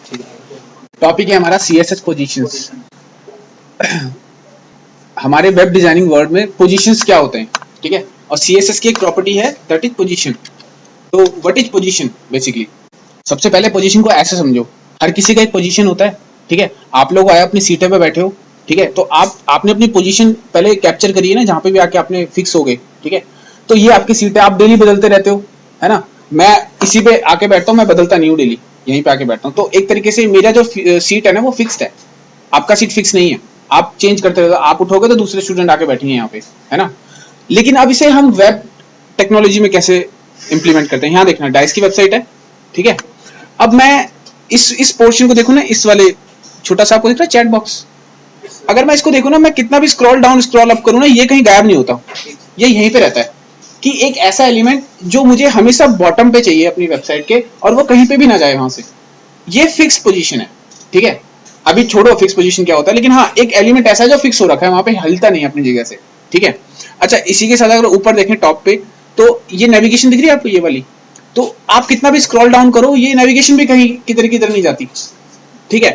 ठीक है, टॉपिक है हमारा CSS पोजीशंस। हमारे वेब डिजाइनिंग वर्ड में पोजीशंस क्या होते हैं, ठीक है, और CSS की एक प्रॉपर्टी है दैट इज पोजीशन। तो व्हाट इज पोजीशन बेसिकली? सबसे पहले पोजीशन को ऐसे समझो, हर किसी का एक पोजीशन होता है, ठीक है। आप लोग आए अपनी सीटें पे बैठे हो, ठीक है, तो आपने अपनी पोजीशन पहले कैप्चर करी है ना, जहां पे भी आके आपने फिक्स हो गए, ठीक है। तो ये आपकी सीट है, आप डेली बदलते रहते हो, है ना। मैं इसी पे आके बैठता हूँ, मैं बदलता नहीं हूँ डेली, यहीं पे आके बैठता हूँ। तो एक तरीके से मेरा जो सीट है ना वो फिक्स्ड है, आपका सीट फिक्स नहीं है, आप चेंज करते रहते हो। आप उठोगे तो दूसरे स्टूडेंट आके बैठेंगे यहाँ पे, है ना। लेकिन अब इसे हम वेब टेक्नोलॉजी में कैसे इंप्लीमेंट करते हैं, यहाँ देखना, डाइस की वेबसाइट है, ठीक है। अब मैं इस पोर्शन को देखूं ना, इस वाले छोटा सा आपको दिख रहा है चैट बॉक्स, अगर मैं इसको देखूं ना, मैं कितना भी स्क्रॉल डाउन स्क्रॉल अप करूं ना, ये कहीं गायब नहीं होता, ये यहीं पे रहता है। कि एक ऐसा एलिमेंट जो मुझे हमेशा बॉटम पे चाहिए अपनी वेबसाइट के, और वो कहीं पे भी ना जाए वहां से, ये फिक्स पोजीशन है, ठीक है। अभी छोड़ो फिक्स पोजीशन क्या होता है, लेकिन हाँ, एक एलिमेंट ऐसा है जो फिक्स हो रखा है, वहां पे हिलता नहीं अपनी जगह से, ठीक है। अच्छा, इसी के साथ अगर ऊपर देखें टॉप पे, तो ये नेविगेशन दिख रही है आपको, ये वाली, तो आप कितना भी स्क्रॉल डाउन करो, ये नेविगेशन भी कहीं किधर नहीं जाती, ठीक है।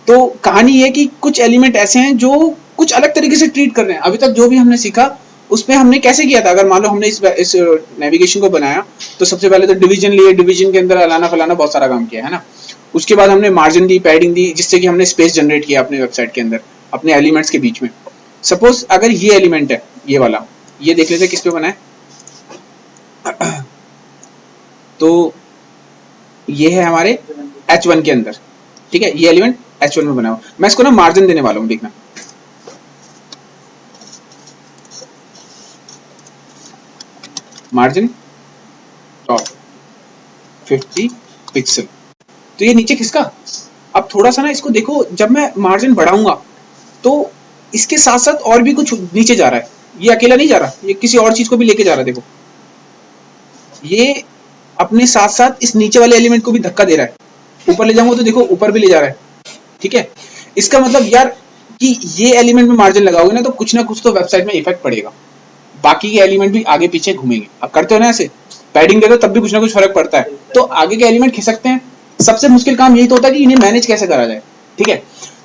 तो कहानी ये कि कुछ एलिमेंट ऐसे हैं जो कुछ अलग तरीके से ट्रीट कर रहे हैं। अभी तक जो भी हमने सीखा उसमें हमने कैसे किया था, अगर मान लो हमने इस नेविगेशन को बनाया, तो सबसे पहले तो डिवीजन लिए, डिवीजन के अंदर अलाना फलाना बहुत सारा काम किया, है ना। उसके बाद हमने मार्जिन दी, पैडिंग दी, जिससे कि हमने स्पेस जनरेट किया अपने वेबसाइट के अंदर अपने एलिमेंट्स के बीच में। सपोज अगर ये एलिमेंट है, ये वाला, ये देख लेते किस पे बना है। तो ये है हमारे H1 के अंदर, ठीक है, ये एलिमेंट H1 में बना हुआ। मैं इसको ना मार्जिन देने वाला हूं, देखना, मार्जिन टॉप 50 पिक्सल। तो ये नीचे किसका, अब थोड़ा सा ना इसको देखो, जब मैं मार्जिन बढ़ाऊंगा तो इसके साथ साथ और भी कुछ नीचे जा रहा है, ये अकेला नहीं जा रहा, ये किसी और चीज को भी लेके जा रहा है। देखो, ये अपने साथ साथ इस नीचे वाले एलिमेंट को भी धक्का दे रहा है, ऊपर ले जाऊंगा तो देखो ऊपर भी ले जा रहा है, ठीक है। इसका मतलब यार कि ये एलिमेंट में मार्जिन लगाओगे ना, तो कुछ ना कुछ तो वेबसाइट में इफेक्ट पड़ेगा, बाकी के एलिमेंट भी आगे पीछे घूमेंगे। अब करते हो ना ऐसे, पैडिंग दे दो तब भी कुछ ना कुछ फर्क पड़ता है, तो आगे के एलिमेंट खिसकते हैं। सबसे मुश्किल काम यही तो होता है कि इन्हें मैनेज कैसे करा जाए, ठीक है।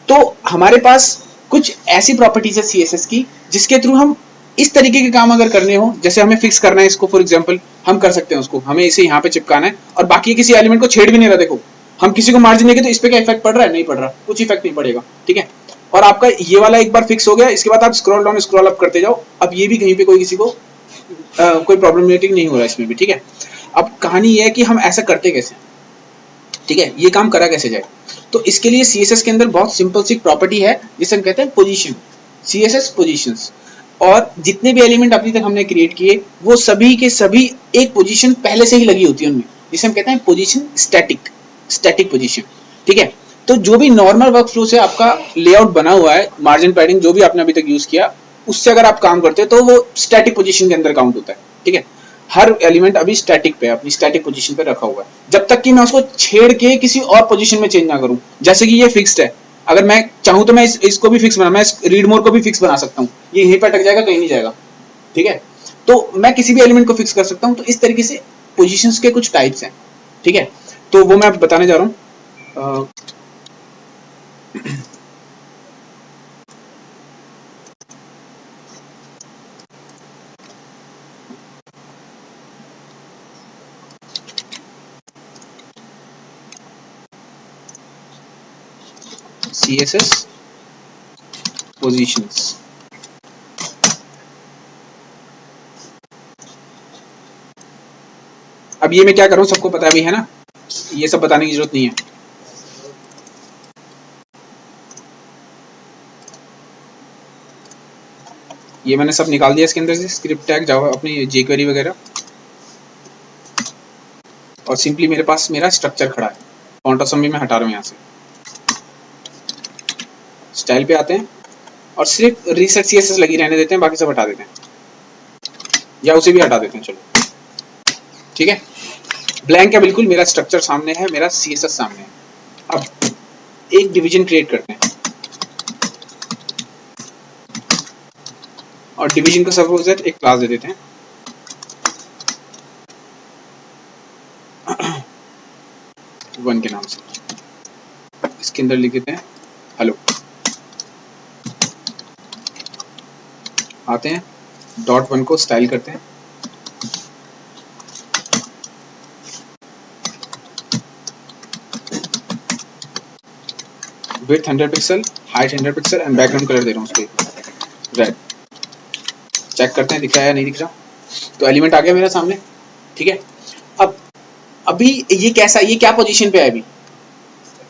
तो हमारे पास कुछ ऐसी प्रॉपर्टीज है CSS की, जिसके थ्रू हम इस तरीके के काम अगर करने हो, जैसे हमें फिक्स करना है इसको, फॉर एग्जांपल हम कर सकते हैं उसको, हमें इसे यहाँ पे चिपकाना है और बाकी किसी एलिमेंट को छेड़ भी नहीं रहा। देखो, हम किसी को मार्जिन देंगे तो इस पे क्या इफेक्ट पड़ रहा है, नहीं पड़ रहा, कुछ इफेक्ट नहीं पड़ेगा, ठीक है। और आपका ये वाला एक बार फिक्स हो गया, इसके बाद आप स्क्रॉल डाउन स्क्रॉल अप करते जाओ, अब ये भी कहीं पे कोई किसी को कोई प्रॉब्लमेटिक नहीं हो रहा इसमें भी, ठीक है। अब कहानी ये है कि हम ऐसा करते कैसे, ठीक है, ये काम करा कैसे जाए। तो इसके लिए CSS के अंदर बहुत सिंपल सी प्रॉपर्टी है जिसे हम कहते हैं पोजीशन, CSS पोजीशंस। और जितने भी एलिमेंट अभी तक हमने क्रिएट किए, वो सभी के सभी एक पोजीशन पहले से ही लगी होती है उनमें, जिसे हम कहते हैं पोजीशन स्टैटिक पोजीशन, ठीक है। तो जो भी नॉर्मल वर्क फ्लो से आपका लेआउट बना हुआ है, मार्जिन पैडिंग जो भी आपने अभी तक यूज किया, उससे अगर आप काम करते हो तो वो स्टैटिक पोजीशन के अंदर काउंट होता है, ठीक है। हर एलिमेंट अभी स्टैटिक पे, अपनी स्टैटिक पोजीशन पे रखा हुआ है, जब तक कि मैं उसको छेड़ के किसी और पोजीशन में चेंज ना करूं। जैसे कि ये फिक्स्ड है, अगर मैं चाहूं तो मैं इसको भी फिक्स बना, मैं रीड मोर को भी फिक्स बना सकता हूं, ये यहीं पे अटक जाएगा, कहीं नहीं जाएगा, ठीक है। तो मैं किसी भी एलिमेंट को फिक्स कर सकता हूं। तो इस तरीके से पोजीशंस के कुछ टाइप्स हैं, ठीक है। तो वो मैं बताने जा रहा हूं। CSS पोजीशंस, अब ये मैं क्या कर रहा हूं सबको पता भी है ना, ये सब बताने की जरूरत नहीं है। ये मैंने सब निकाल दिया इसके अंदर से, स्क्रिप्ट टैग, जावा, अपनी jQuery वगैरह, और सिंपली मेरे पास मेरा स्ट्रक्चर खड़ा है। फॉन्ट असेंबली में हटा रहा हूं, यहाँ से स्टाइल पे आते हैं और सिर्फ रीसेट CSS लगी रहने देते हैं, बाकी सब हटा देते हैं, या उसे भी हटा देते हैं, चलो, ठीक है। ब्लैंक है बिल्कुल, मेरा स्ट्रक्चर सामने है, मेरा CSS सामने है। अब एक डिवीजन क्रिएट करते हैं, और डिवीजन का सपोज एक क्लास दे देते हैं, वन के नाम से। इसके अंदर लिख देते हैं हेलो। आते हैं डॉट वन को स्टाइल करते हैं, width 100 pixel, height 100 pixel and background colour दे रहा हूँ उसको रेड। चेक करते हैं दिख रहा है या नहीं दिख रहा। तो एलिमेंट आ गया मेरे सामने, ठीक है। अब अभी ये कैसा, ये क्या पोजीशन पे है अभी,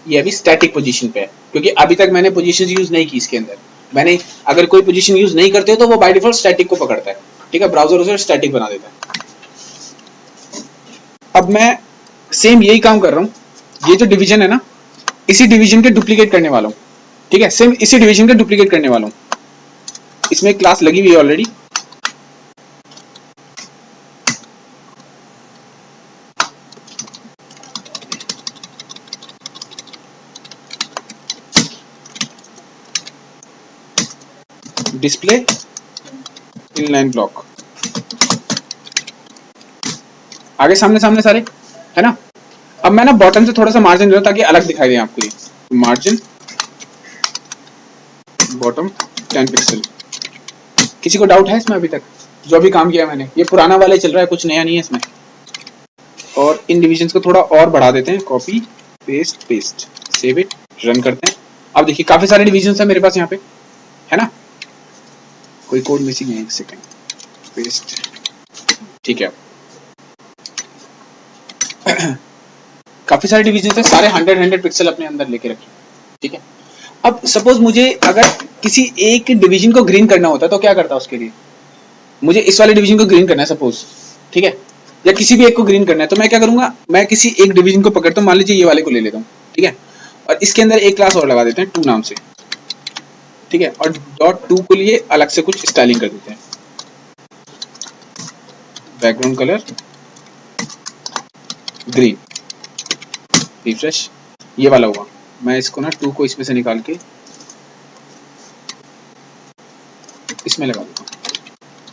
ये अभी स्टैटिक पोजीशन पे है, क्योंकि अभी तक मैंने पोजीशन यूज नहीं की इसके अंदर। मैंने अगर कोई पोजीशन यूज नहीं करते हो तो वो बाय डिफॉल्ट स्टैटिक को पकड़ता है, ठीक है, ब्राउजर उसे स्टैटिक बना देता है। अब मैं सेम यही काम कर रहा हूँ, ये जो डिवीजन है ना, इसी डिवीजन के डुप्लीकेट करने वाला हूँ, ठीक है, सेम इसी डिवीजन के डुप्लीकेट करने वाला हूँ। इसमें एक क्लास लगी हुई है ऑलरेडी, डिस्प्ले इनलाइन ब्लॉक, आगे सामने सामने सारे है ना। अब मैं ना बॉटम से थोड़ा सा मार्जिन दे रहा हूं ताकि अलग दिखाई दे आपको। ये मार्जिन बॉटम 10 पिक्सल। किसी को डाउट है इसमें अभी तक? जो भी काम किया मैंने, ये पुराना वाला ही चल रहा है, कुछ नया नहीं है इसमें। और इन डिविजन्स को थोड़ा और बढ़ा देते हैं, copy paste paste, save it, run करते हैं। अब देखिए काफी सारे डिविजन्स है मेरे पास यहाँ पे, है ना। कोई कोड मिसिंग है, एक सेकेंड, पेस्ट, ठीक है। काफी सारे डिविजन है, सारे 100 पिक्सल अपने अंदर लेके रखे, ठीक है। अब सपोज मुझे अगर किसी एक डिवीजन को ग्रीन करना होता तो क्या करता, उसके लिए मुझे इस वाले डिवीजन को ग्रीन करना है सपोज, ठीक है, या किसी भी एक को ग्रीन करना है, तो मैं क्या करूंगा, मैं किसी एक डिवीजन को पकड़ता हूँ, मान लीजिए ये वाले को ले लेता हूँ, ठीक है, और इसके अंदर एक क्लास और लगा देते हैं 2 नाम से, ठीक है, और डॉट 2 को लिए अलग से कुछ स्टाइलिंग कर देते हैं, बैकग्राउंड कलर ग्रीन, रिफ्रेश, ये वाला हुआ। मैं इसको ना 2 को इसमें से निकाल के इसमें लगा दूंगा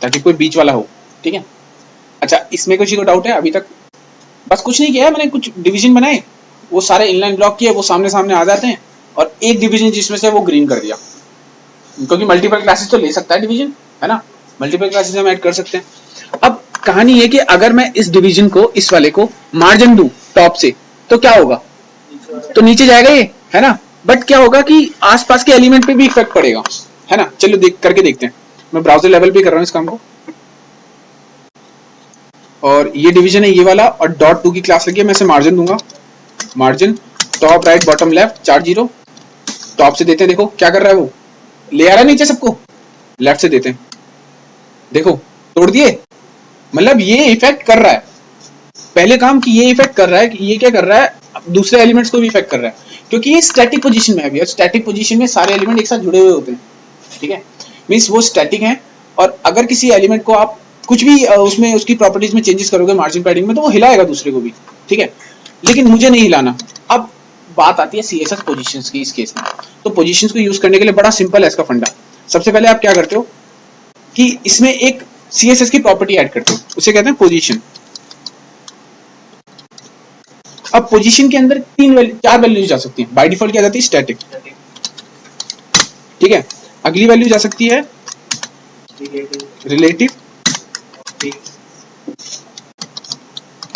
ताकि कोई बीच वाला हो, ठीक है। अच्छा, इसमें किसी को डाउट है अभी तक? बस कुछ नहीं किया है मैंने, कुछ डिवीजन बनाए, वो सारे इनलाइन ब्लॉक किए, वो सामने सामने आ जाते हैं, और एक डिवीजन जिसमें से वो ग्रीन कर दिया, क्योंकि मल्टीपल क्लासेस तो ले सकता है डिवीजन, है ना, मल्टीपल क्लासेस हम ऐड कर सकते हैं। अब कहानी ये कि अगर मैं इस डिवीजन को, इस वाले को मार्जिन दूं टॉप से, तो क्या होगा, तो नीचे जाएगा ये, है ना। बट क्या होगा कि आसपास के एलिमेंट पे भी इफेक्ट पड़ेगा, है ना। चलो करके देखते हैं। मैं ब्राउजर लेवल पे कर रहा हूँ इस काम को, और ये डिवीजन है ये वाला, और डॉट 2 की क्लास लगी है, मैं इसे मार्जिन दूंगा, margin top right bottom left 4 0, top से देते हैं, देखो क्या कर रहा है, वो ले आ रहा है नीचे सबको, लेफ्ट से देते हैं, देखो तोड़ दिए, मतलब ये इफेक्ट कर रहा है, पहले काम कि ये इफेक्ट कर रहा है कि ये क्या कर रहा है, दूसरे एलिमेंट्स को भी इफेक्ट कर रहा है, क्योंकि ये स्टैटिक पोजीशन में है अभी, स्टैटिक पोजीशन में सारे एलिमेंट एक साथ जुड़े हुए होते हैं, ठीक है, मींस वो स्टैटिक है। और अगर किसी एलिमेंट को आप कुछ भी उसमें उसकी प्रॉपर्टीज में चेंजेस करोगे मार्जिन पैडिंग में, तो वो हिलाएगा दूसरे को भी, ठीक है, लेकिन मुझे नहीं हिलाना। अब बात आती है सीएसएस पोजीशंस की इस केस में। तो पोजीशंस को यूज करने के लिए बड़ा सिंपल है इसका फंडा। सबसे पहले आप क्या करते हो कि इसमें एक सीएसएस की प्रॉपर्टी ऐड करते हो, उसे कहते हैं पोजीशन। अब पोजीशन के अंदर 4 वैल्यूज जा सकती हैं, बाय डिफॉल्ट क्या जाती है, स्टैटिक, ठीक है। अगली वैल्यू जा सकती है रिलेटिव,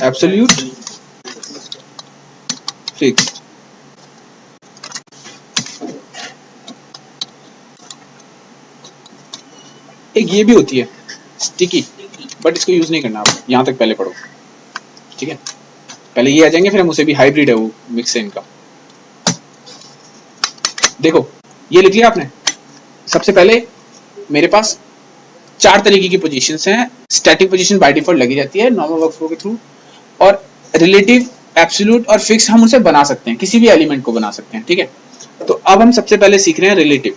एब्सोल्यूट, फिक्स। एक ये भी होती है स्टिकी, बट इसको यूज नहीं करना आप, यहां तक पहले पढ़ो, ठीक है। पहले ये आ जाएंगे, फिर हम उसे भी, हाइब्रिड है वो, मिक्स है इनका। देखो ये लिख लिया आपने। सबसे पहले मेरे पास 4 तरीके की पोजीशंस हैं। स्टैटिक पोजीशन बाय डिफॉल्ट लगी जाती है नॉर्मल वर्कफ्लो के थ्रू, और रिलेटिव, एब्सोल्यूट और फिक्स हम उसे बना सकते हैं, किसी भी एलिमेंट को बना सकते हैं, ठीक है। तो अब हम सबसे पहले सीख रहे हैं रिलेटिव।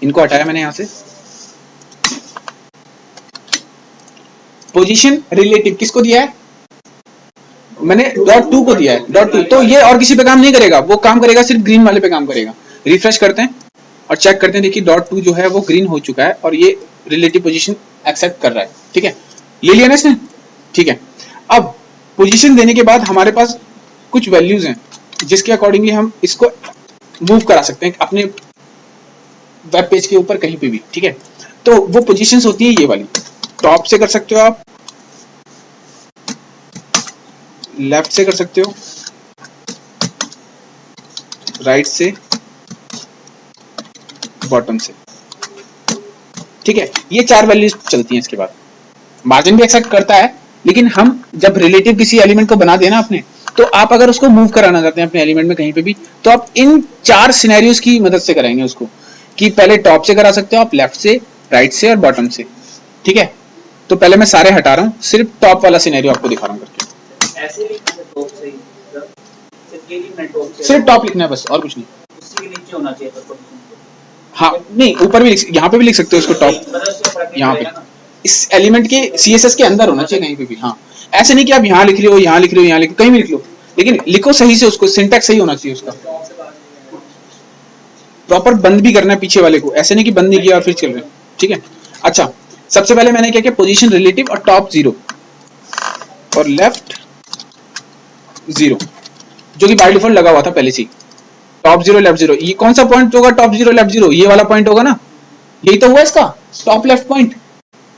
इनको हटाया मैंने यहां से। पोजीशन रिलेटिव किसको दिया है, मैंने डॉट 2 को दिया है, डॉट 2, तो ये और किसी पे काम नहीं करेगा, वो काम करेगा सिर्फ ग्रीन वाले पे काम करेगा। रिफ्रेश करते हैं और चेक करते हैं, देखिए डॉट 2 जो है वो ग्रीन हो चुका है, और ये रिलेटिव पोजीशन एक्सेप्ट कर रहा है, ठीक है, ले लिया ना इसने, ठीक है। अब पोजीशन देने के बाद हमारे पास कुछ वैल्यूज हैं, जिसके अकॉर्डिंगली हम इसको मूव करा सकते हैं अपने वेब पेज के ऊपर कहीं पे भी, ठीक है। तो वो पोजीशंस होती है ये वाली, टॉप से कर सकते हो आप, लेफ्ट से कर सकते हो, राइट से, बॉटम से, ठीक है। ये 4 वैल्यूज चलती हैं। इसके बाद मार्जिन भी एक्सेप्ट करता है, लेकिन हम जब रिलेटिव किसी एलिमेंट को बना देना अपने, तो आप अगर उसको मूव कराना चाहते हैं अपने एलिमेंट में कहीं पे भी, तो आप इन 4 सिनेरियोज की मदद से कराएंगे उसको, कि पहले टॉप से करा सकते हो आप, लेफ्ट से, राइट से और बॉटम से, ठीक है। तो पहले मैं सारे हटा रहा हूँ, सिर्फ टॉप वाला सिनेरियो आपको दिखा रहा हूँ करके। ऐसे लिखना है टॉप से ही, सिर्फ टॉप लिखना है बस, और कुछ नहीं। उससे के नीचे होना चाहिए पर हाँ नहीं, ऊपर भी यहाँ पे भी लिख सकते हो उसको टॉप, यहाँ पे इस एलिमेंट के CSS के अंदर होना चाहिए कहीं पे भी। हाँ, ऐसे नहीं कि आप यहाँ लिख रहे हो, यहाँ लिख रहे हो, यहाँ लिख, कहीं भी लिख लो, लेकिन लिखो सही से, उसको सिंटैक्स सही होना चाहिए उसका। प्रॉपर बंद भी करना है पीछे वाले को, ऐसे नहीं कि बंद नहीं किया और फिर चल रहे हैं, ठीक है। अच्छा, सबसे पहले मैंने क्या किया, पोजीशन रिलेटिव और टॉप 0 और लेफ्ट 0, जो कि बाय डिफॉल्ट लगा हुआ था पहले से ही। टॉप 0 लेफ्ट 0, ये कौन सा पॉइंट होगा? टॉप 0 लेफ्ट 0, ये वाला पॉइंट होगा ना, यही तो हुआ इसका टॉप लेफ्ट पॉइंट।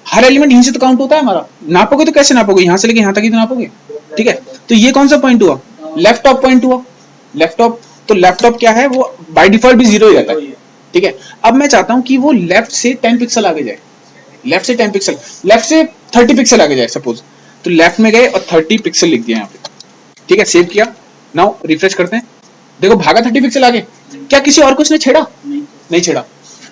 हर एलिमेंट यहीं से तो काउंट होता है हमारा, नापोगे तो कैसे नापोगे, यहाँ से लेके यहाँ तक ही तो नापोगे, ठीक है। तो ये कौन सा पॉइंट हुआ? लेफ्ट टॉप पॉइंट हुआ, लेफ्ट टॉप। तो लेफ्ट टॉप क्या है, वो बाय डिफॉल्ट भी 0 ही रहता है, ठीक है। अब मैं चाहता हूँ कि वो लेफ्ट से 10 पिक्सल आगे जाए, लेफ्ट से 10 पिक्सल, लेफ्ट से 30 पिक्सल आगे जाए सपोज। तो लेफ्ट में गए और 30 पिक्सल लिख दिया यहाँ पे, ठीक है, सेव किया। नाउ रिफ्रेश करते हैं, देखो भागा 30 पिक्सल आगे। क्या किसी और को उसने छेड़ा? नहीं छेड़ा।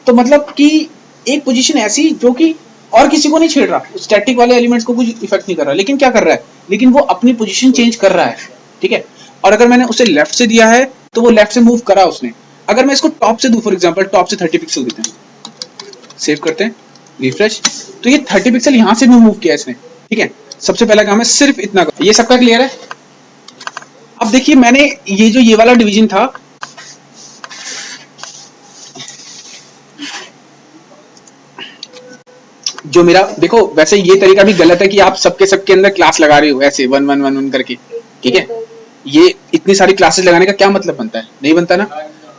तो मतलब कि एक पोजीशन ऐसी जो कि और किसी को नहीं छेड़ रहा, स्टैटिक वाले एलिमेंट्स को कुछ इफेक्ट नहीं कर रहा, लेकिन क्या कर रहा है, लेकिन वो अपनी पोजीशन चेंज कर रहा है, ठीक है। और अगर मैंने उसे लेफ्ट से दिया है तो वो लेफ्ट से मूव करा उसने। अगर मैं इसको टॉप से दूं, फॉर एग्जांपल टॉप से 30 पिक्सल देते हैं, सेव करते हैं, रिफ्रेश, तो ये 30 पिक्सल यहां से भी मूव किया इसने, ठीक है। सबसे पहला काम है सिर्फ इतना, ये सबका क्लियर है। अब देखिए, मैंने ये जो ये वाला डिवीजन था, जो मेरा, देखो वैसे ये तरीका भी गलत है कि आप सबके अंदर क्लास लगा रहे हो ऐसे 1 1 1 1 करके, ठीक है। ये इतनी सारी क्लासेस लगाने का क्या मतलब बनता है? नहीं बनता ना।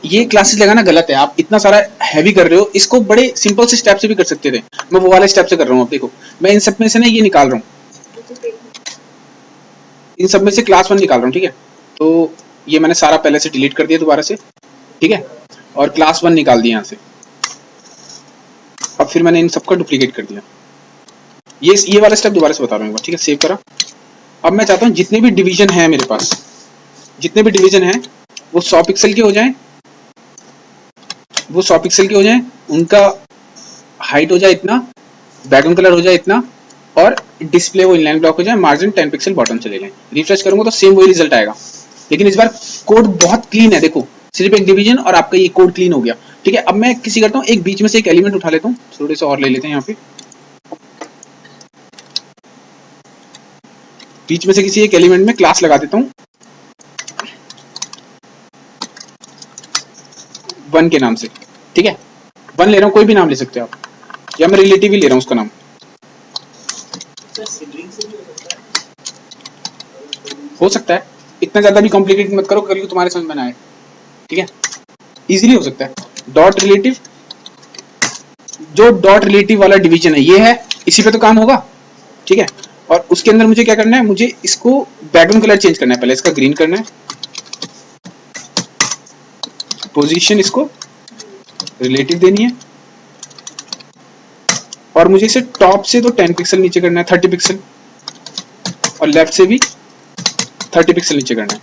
ये क्लासेस लगाना गलत है, आप इतना सारा हैवी कर रहे हो, इसको बड़े सिंपल से स्टेप से भी कर सकते थे। मैं वो वाले स्टेप से कर रहा हूँ। अब देखो, मैं इन सब में से ना ये निकाल रहा हूँ, इन सब में से क्लास 1 निकाल रहा हूँ, ठीक है। तो ये मैंने सारा पहले से डिलीट कर दिया दोबारा से, ठीक है, और क्लास 1 निकाल दिया यहाँ से। अब फिर मैंने इन सबका डुप्लीकेट कर दिया। ये वाला स्टेप दोबारा से बता रहा हूँ, ठीक है, सेव करा। अब मैं चाहता हूँ जितने भी डिवीजन है मेरे पास, जितने भी डिवीजन है वो 100 पिक्सल के हो जाएं, वो 100 पिक्सल के हो जाएं, उनका हाइट हो जाए इतना, बैकग्राउंड कलर हो जाए इतना, और डिस्प्ले वो इनलाइन ब्लॉक हो जाए, मार्जिन 10 पिक्सल बॉटम चले जाए। रिफ्रेश करूंगा तो सेम वही रिजल्ट आएगा, लेकिन इस बार कोड बहुत क्लीन है। देखो, सिर्फ एक डिवीजन और आपका ये कोड क्लीन हो गया, ठीक है। अब मैं किसी करता हूँ, एक बीच में से एक एलिमेंट उठा लेता हूँ, थोड़े से और ले लेते हैं यहाँ पे, बीच में से किसी एक एलिमेंट में क्लास लगा देता हूँ 1 के नाम से, ठीक है। 1 ले रहा हूँ, कोई भी नाम ले सकते हो आप, या मैं रिलेटिव ही ले रहा हूँ उसका नाम। हो सकता है, इतना ज्यादा भी कॉम्प्लिकेट मत करो, कल को तुम्हारे समझ में ना आए, ठीक है, इजीली हो सकता है। डॉट रिलेटिव, जो डॉट रिलेटिव वाला डिवीजन है ये है, इसी पे तो काम होगा, ठीक है। और उसके अंदर मुझे क्या करना है, मुझे इसको बैकग्राउंड कलर चेंज करना है, पहले इसका ग्रीन करना है, पोजीशन इसको रिलेटिव देनी है, और मुझे इसे टॉप से तो 10 पिक्सल नीचे करना है, 30 पिक्सल, और लेफ्ट से भी 30 पिक्सल नीचे करना है।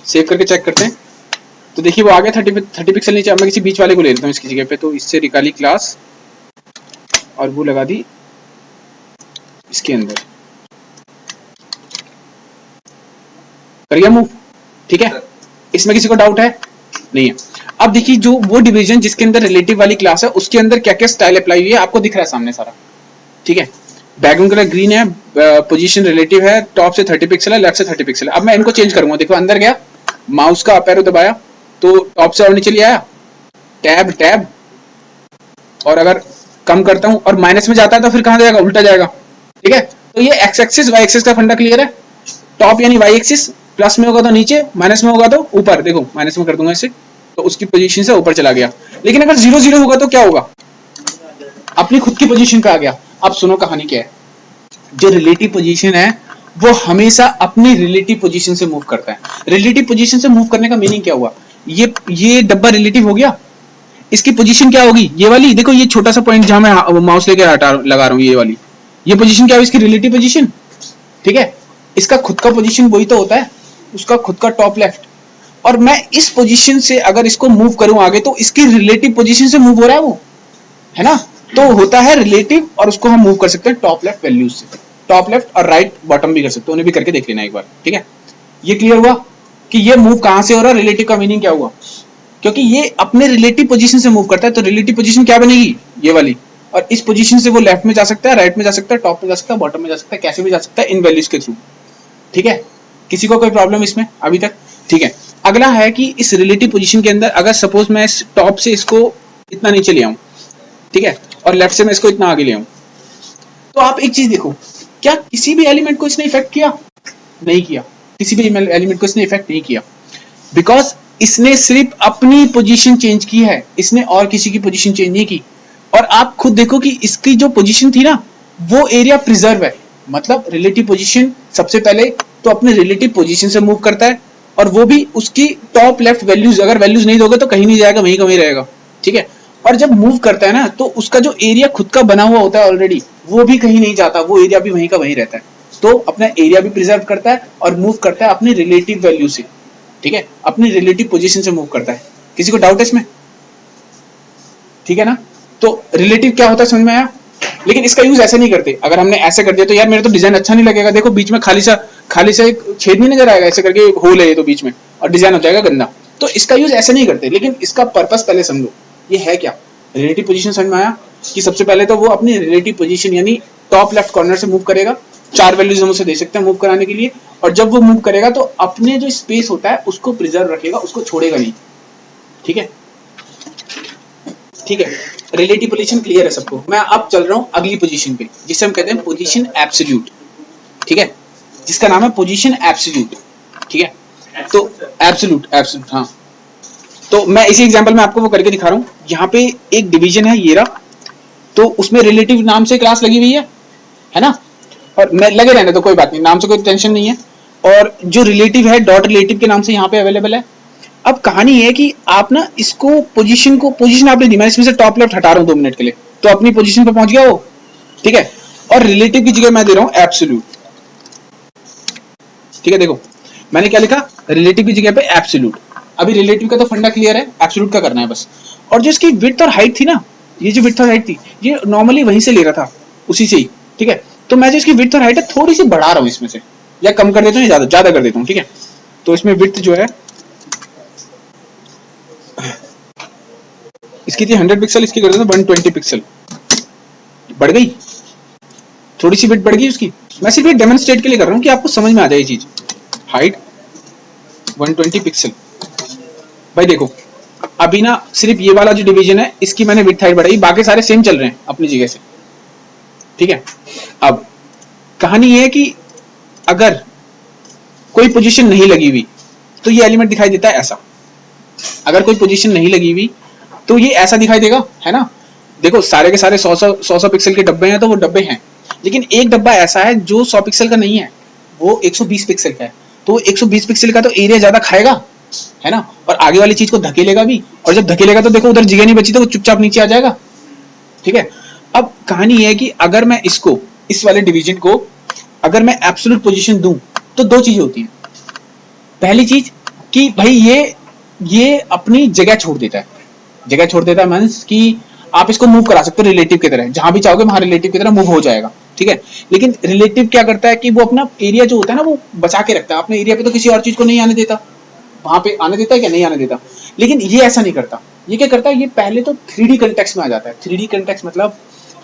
सेव करके चेक करते हैं, तो देखिए वो आ गया 30 पिक्सल नीचे। अब मैं किसी बीच वाले को ले लेता हूँ इसकी जगह पे, तो इससे निकाली क्लास और वो लगा दी इसके अंदर, कर गया मूव, ठीक है। इसमें किसी को डाउट है? नहीं है। अब देखिए, जो वो डिवीजन जिसके अंदर रिलेटिव वाली क्लास है, उसके अंदर क्या क्या स्टाइल अप्लाई हुई है आपको दिख रहा है सामने सारा, ठीक है। बैकग्राउंड कलर ग्रीन है, पोजीशन रिलेटिव है, टॉप से 30 पिक्सल है, लेफ्ट से 30 पिक्सल है। अब मैं इनको चेंज करूंगा, देखो अंदर गया, माउस का अप एरो दबाया तो टॉप से और नीचे ले आया, टैब टैब, और अगर कम करता हूं और माइनस में जाता है तो फिर कहां जाएगा? उल्टा जाएगा, ठीक है। तो ये एक्स एक्सिस वाई एक्सिस का फंडा क्लियर है। टॉप यानी वाई एक्सिस, प्लस में होगा तो नीचे, माइनस में होगा तो ऊपर। देखो माइनस में कर दूंगा इसे, तो उसकी पोजीशन से ऊपर चला गया। लेकिन अगर 0 0 होगा तो क्या होगा, अपनी खुद की पोजीशन पे आ गया। अब सुनो कहानी क्या है। जो रिलेटिव पोजीशन है वो हमेशा अपनी रिलेटिव पोजीशन से मूव करता है। रिलेटिव पोजीशन से मूव करने का मीनिंग क्या हुआ, ये डब्बा रिलेटिव हो गया, इसकी पोजीशन क्या होगी, ये वाली। देखो ये छोटा सा पॉइंट जहां मैं माउस लेके लगा रहा हूं, ये वाली, ये पोजीशन क्या है, इसकी रिलेटिव पोजीशन। ठीक है, इसका खुद का पोजीशन वही तो होता है, उसका खुद का टॉप लेफ्ट। और मैं इस पोजीशन से अगर इसको मूव करूं आगे, तो इसकी रिलेटिव पोजीशन से मूव हो रहा है वो, है ना। तो होता है रिलेटिव, और उसको हम मूव कर सकते हैं टॉप लेफ्ट वैल्यूज से। टॉप लेफ्ट और राइट बॉटम भी कर सकते हो, उन्हें भी करके देख लेना एक बार। ठीक है, ये क्लियर हुआ कि ये मूव कहां से हो रहा है, रिलेटिव का मीनिंग क्या हुआ, क्योंकि ये अपने रिलेटिव पोजीशन से मूव करता है। तो रिलेटिव पोजीशन क्या बनेगी, ये वाली। और इस पोजीशन से वो लेफ्ट में जा सकता है, राइट में जा सकता है, टॉप में जा सकता है, बॉटम में जा सकता है, कैसे भी जा सकता है इन वैल्यूज के थ्रू। ठीक है, किसी को कोई प्रॉब्लम इसमें अभी तक? ठीक है, अगला है कि इस रिलेटिव पोजीशन के अंदर अगर सपोज मैं इस टॉप से इसको इतना नीचे ले आऊं, ठीक है, और लेफ्ट से मैं इसको इतना आगे ले आऊं, तो आप एक चीज देखो, क्या किसी भी एलिमेंट को इसने इफेक्ट किया? नहीं किया, किसी भी एलिमेंट को इसने इफेक्ट नहीं किया, बिकॉज इसने सिर्फ अपनी पोजीशन चेंज की है, इसने और किसी की पोजीशन चेंज नहीं की। और आप खुद देखो कि इसकी जो पोजीशन थी ना, वो एरिया प्रिजर्व है। मतलब रिलेटिव पोजीशन सबसे पहले तो अपने रिलेटिव पोजीशन से मूव करता है, और वो भी उसकी टॉप लेफ्ट वैल्यूज। अगर वैल्यूज नहीं दोगे तो कहीं नहीं जाएगा, वहीं का वहीं रहेगा। ठीक है, और जब मूव करता है ना, तो उसका जो एरिया खुद का बना हुआ होता है ऑलरेडी, वो भी कहीं नहीं जाता, वो एरिया भी वहीं का वहीं रहता है। तो अपना एरिया भी प्रिजर्व करता है और मूव करता है अपनी रिलेटिव वैल्यू से। ठीक है, अपनी रिलेटिव पोजीशन से मूव करता है। किसी को डाउट है इसमें? ठीक है ना। तो रिलेटिव क्या होता है समझ में आया। लेकिन इसका यूज ऐसे नहीं करते। अगर हमने ऐसे कर दिया तो यार मेरे तो डिजाइन अच्छा नहीं लगेगा। देखो बीच में खाली सा एक छेद नहीं नजर आएगा, ऐसे करके होल है ये तो बीच में, और डिजाइन हो जाएगा गंदा। तो इसका यूज ऐसे नहीं करते। लेकिन इसका पर्पस पहले समझो, ये है क्या। रिलेटिव पोजीशन समझ में आया कि सबसे पहले तो वो अपनी रिलेटिव पोजीशन यानी टॉप लेफ्ट कॉर्नर से मूव करेगा। 4 वैल्यूज हम उसे दे सकते हैं मूव कराने के लिए। और जब वो मूव करेगा तो अपने जो स्पेस होता है उसको प्रिजर्व रखेगा, उसको छोड़ेगा नहीं। ठीक है, ठीक है, रिलेटिव पोजीशन क्लियर है सबको। मैं अब चल रहा हूं अगली पोजीशन पे, जिसे हम कहते हैं पोजीशन एब्सोल्यूट। ठीक है, जिसका नाम है पोजीशन एब्सोल्यूट। ठीक है, तो एब्सोल्यूट हाँ। तो मैं इसी एग्जांपल में आपको वो करके दिखा रहा हूं। यहाँ पे एक डिवीजन है ये रहा, तो उसमें रिलेटिव नाम से क्लास लगी हुई है ना। और मैं लगे रहने तो कोई बात नहीं, नाम से कोई टेंशन नहीं है। और जो रिलेटिव है डॉट रिलेटिव के नाम से यहाँ पे अवेलेबल है। अब कहानी है कि आप ना इसको पोजीशन आपने दी, मैं इसमें से टॉप लेफ्ट हटा रहा हूँ 2 मिनट के लिए, तो अपनी पोजीशन पे पहुंच गया वो। ठीक है, और रिलेटिव की जगह मैं दे रहा हूँ एब्सोल्यूट। ठीक है, देखो मैंने क्या लिखा, रिलेटिव की जगह पे एब्सोल्यूट। अभी रिलेटिव का तो फंडा क्लियर है, एब्सोल्यूट का करना है बस। और जो इसकी विड्थ और हाइट थी ना, ये जो विड्थ और हाइट थी, ये नॉर्मली वहीं से ले रहा था, उसी से ही। ठीक है, तो मैं जो इसकी विड्थ और हाइट है थोड़ी सी बढ़ा रहा हूँ इसमें से, या कम कर देता हूँ, ज्यादा कर देता हूँ। ठीक है, तो इसमें विड्थ जो है इसकी थी 100 पिक्सल, इसकी कर देता हूं 120 पिक्सल। बढ़ गई, थोड़ी सी विड्थ बढ़ गई उसकी। मैं सिर्फ ये डेमोन्स्ट्रेट के लिए कर रहा हूँ कि आपको समझ में आ जाए ये चीज। Height 120 pixel. भाई देखो अभी ना सिर्फ ये वाला जो डिवीजन है इसकी मैंने विड्थ हाइट बढ़ाई, बाकी सारे सेम चल रहे हैं अपनी जगह से। ठीक है, अब कहानी ये है कि अगर कोई पोजीशन नहीं लगी हुई तो ये एलिमेंट दिखाई देता है ऐसा। अगर कोई पोजीशन नहीं लगी हुई तो ये ऐसा दिखाई देगा, है ना। देखो सारे के सारे 100 पिक्सल के डब्बे हैं, तो वो डब्बे हैं। लेकिन एक डब्बा ऐसा है जो 100 पिक्सल का नहीं है, वो 120 पिक्सल का है। तो 120 पिक्सल का तो एरिया ज्यादा खाएगा, है ना, और आगे वाली चीज को धकेलेगा भी। और जब धकेलेगा तो देखो उधर जगह नहीं बची, तो वो चुपचाप नीचे आ जाएगा। ठीक है, अब कहानी ये है कि अगर मैं इसको, इस वाले डिवीजन को अगर मैं एब्सोल्यूट पोजीशन दूं तो 2 चीजें होती हैं। पहली चीज कि भाई ये अपनी जगह छोड़ देता है। जगह छोड़ देता है मींस कि आप इसको मूव करा सकते हो रिलेटिव की तरह, जहां भी चाहोगे वहां रिलेटिव की तरह मूव हो जाएगा। ठीक है, लेकिन रिलेटिव क्या करता है कि वो अपना एरिया जो होता है ना वो बचा के रखता है। अपने एरिया पे तो किसी और चीज को नहीं आने देता, वहां पे आने देता है क्या, नहीं आने देता। लेकिन ये ऐसा नहीं करता। ये क्या करता है, ये पहले तो 3D कंटेक्स्ट में आ जाता है। 3D कंटेक्स्ट मतलब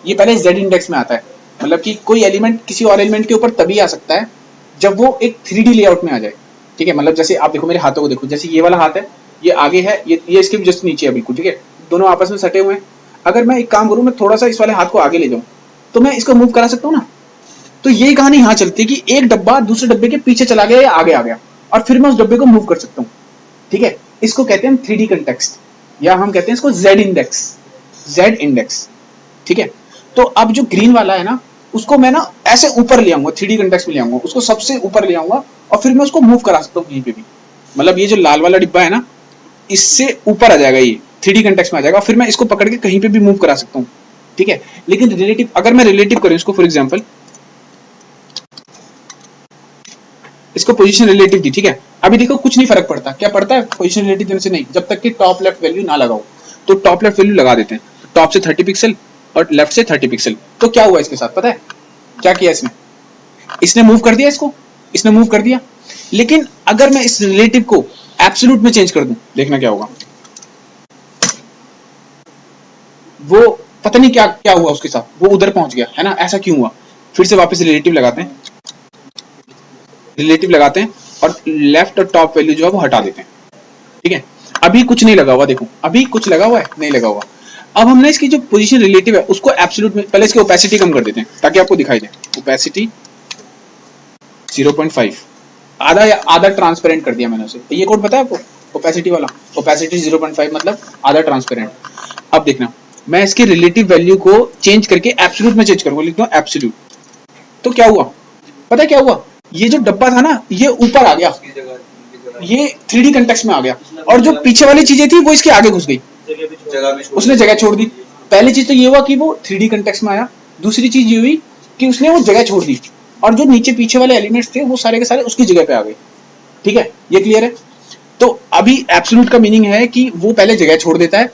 ये पहले Z इंडेक्स में आता है। मतलब कि कोई एलिमेंट किसी और एलिमेंट के ऊपर तभी आ सकता है जब वो एक 3D लेआउट में आ जाए। ठीक है, मतलब जैसे आप देखो मेरे हाथों को देखो, जैसे ये वाला हाथ है, ये आगे है, ये इसके भी जस्ट नीचे है बिल्कुल। ठीक है, दोनों आपस में सटे हुए हैं। अगर मैं एक काम करूं, मैं थोड़ा सा इस वाले हाथ को आगे ले जाऊं तो मैं इसको मूव करा सकता हूं ना। तो ये कहानी यहां चलती है कि एक डब्बा दूसरे डब्बे के पीछे चला गया या आगे आ गया। और फिर मैं उस डब्बे को मूव कर सकता हूँ। ठीक है, इसको कहते हैं हम 3D कंटेक्स्ट, या हम कहते हैं इसको Z इंडेक्स। ठीक है, तो अब जो ग्रीन वाला है ना, उसको मैं ना ऐसे ऊपर ले आऊंगा, 3D कंटेक्स्ट में ले आऊंगा, उसको सबसे ऊपर ले आऊंगा और फिर मैं उसको मूव करा सकता हूँ कहीं पे भी। मतलब ये जो लाल वाला डिब्बा है ना, इससे ऊपर आ जाएगा, ये 3D कंटेक्स्ट में आ जाएगा, फिर मैं इसको पकड़ के कहीं पे भी मूव करा सकता हूँ। ठीक है, लेकिन रिलेटिव, अगर मैं रिलेटिव करूँ इसको, फॉर एग्जाम्पल इसको पोजीशन रिलेटिव दी, ठीक है, अभी देखो कुछ नहीं फर्क पड़ता, क्या पड़ता है पोजीशन रिलेटिव देने से? नहीं, जब तक कि टॉप लेफ्ट वैल्यू ना लगाओ। तो टॉप लेफ्ट वैल्यू लगा देते हैं, टॉप से 30 पिक्सल और लेफ्ट से 30 पिक्सल। तो क्या हुआ इसके साथ पता है क्या किया इसने? इसने मूव कर दिया इसको, इसने मूव कर दिया। लेकिन अगर मैं इस रिलेटिव को एब्सोल्यूट में चेंज कर दूं, देखना क्या होगा। वो पता नहीं क्या क्या हुआ उसके साथ, वो उधर पहुंच गया है ना, ऐसा क्यों हुआ? फिर से वापस रिलेटिव लगाते हैं, और लेफ्ट और टॉप वैल्यू जो है वो हटा देते हैं। ठीक है, अभी कुछ नहीं लगा हुआ, देखो अभी कुछ लगा हुआ है नहीं लगा हुआ। अब हमने इसकी जो पोजीशन रिलेटिव है उसको एब्सोल्यूट में, पहले इसकी ओपेसिटी कम कर देते हैं ताकि आपको दिखाई दे। ओपेसिटी 0.5, आधा या आधा ट्रांसपेरेंट कर दिया मैंने उसे। ये कोड पता है आपको ओपेसिटी वाला? ओपेसिटी 0.5 मतलब आधा ट्रांसपेरेंट। अब देखना, मैं इसके रिलेटिव वैल्यू को चेंज करके एब्सोल्यूट में चेंज करूंगा, लिखता हूं एब्सोल्यूट। तो क्या हुआ पता है क्या हुआ? ये जो डब्बा था ना, ये ऊपर आ गया, ये 3D कंटेक्स्ट में आ गया, और जो पीछे वाली चीजें थी वो इसके आगे घुस गई, उसने जगह छोड़ दी। पहली चीज तो ये हुआ कि वो 3D कंटेक्स्ट में आया, दूसरी चीज ये हुई कि उसने वो जगह छोड़ दी, और जो नीचे पीछे वाले एलिमेंट्स थे वो सारे के सारे उसकी जगह पे आ गए। ठीक है, ये क्लियर है? तो अभी एब्सोल्यूट का मीनिंग है कि वो पहले जगह छोड़ देता है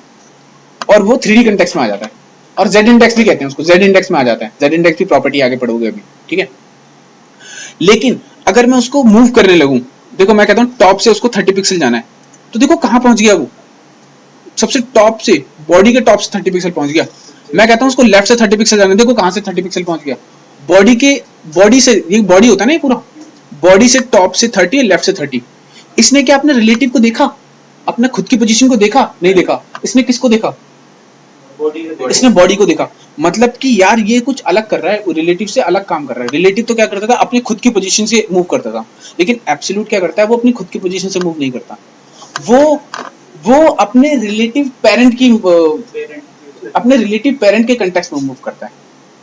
और वो 3D कंटेक्स्ट में आ जाता है, और Z इंडेक्स भी कहते हैं उसको, Z इंडेक्स में आ जाता है। Z इंडेक्स की प्रॉपर्टी आगे पढ़ोगे अभी, ठीक है? लेकिन अगर मैं उसको मूव करने लगूं, देखो मैं कहता हूं टॉप से उसको 30 पिक्सल जाना है, तो देखो कहां पहुंच गया वो, सबसे टॉप से, बॉडी के टॉप से 30 पिक्सल पहुंच गया। मैं कहता हूं उसको लेफ्ट से 30 पिक्सल जाना है, देखो कहां से 30 पिक्सल पहुंच गया, बॉडी से, ये बॉडी होता है ना ये पूरा, बॉडी से टॉप से 30 लेफ्ट से 30। इसने क्या अपने रिलेटिव को देखा? अपने खुद की पोजीशन को देखा? नहीं देखा। इसने किसको देखा? इसने बॉडी को देखा। मतलब कि यार ये कुछ अलग कर रहा है, रिलेटिव से अलग काम कर रहा है। रिलेटिव तो क्या करता था, अपनी खुद की पोजीशन से मूव करता था, लेकिन एब्सोल्यूट क्या करता है, वो अपनी खुद की पोजीशन से मूव नहीं करता, वो अपने रिलेटिव पेरेंट की, अपने रिलेटिव पेरेंट के कंटेक्स्ट में मूव करता है।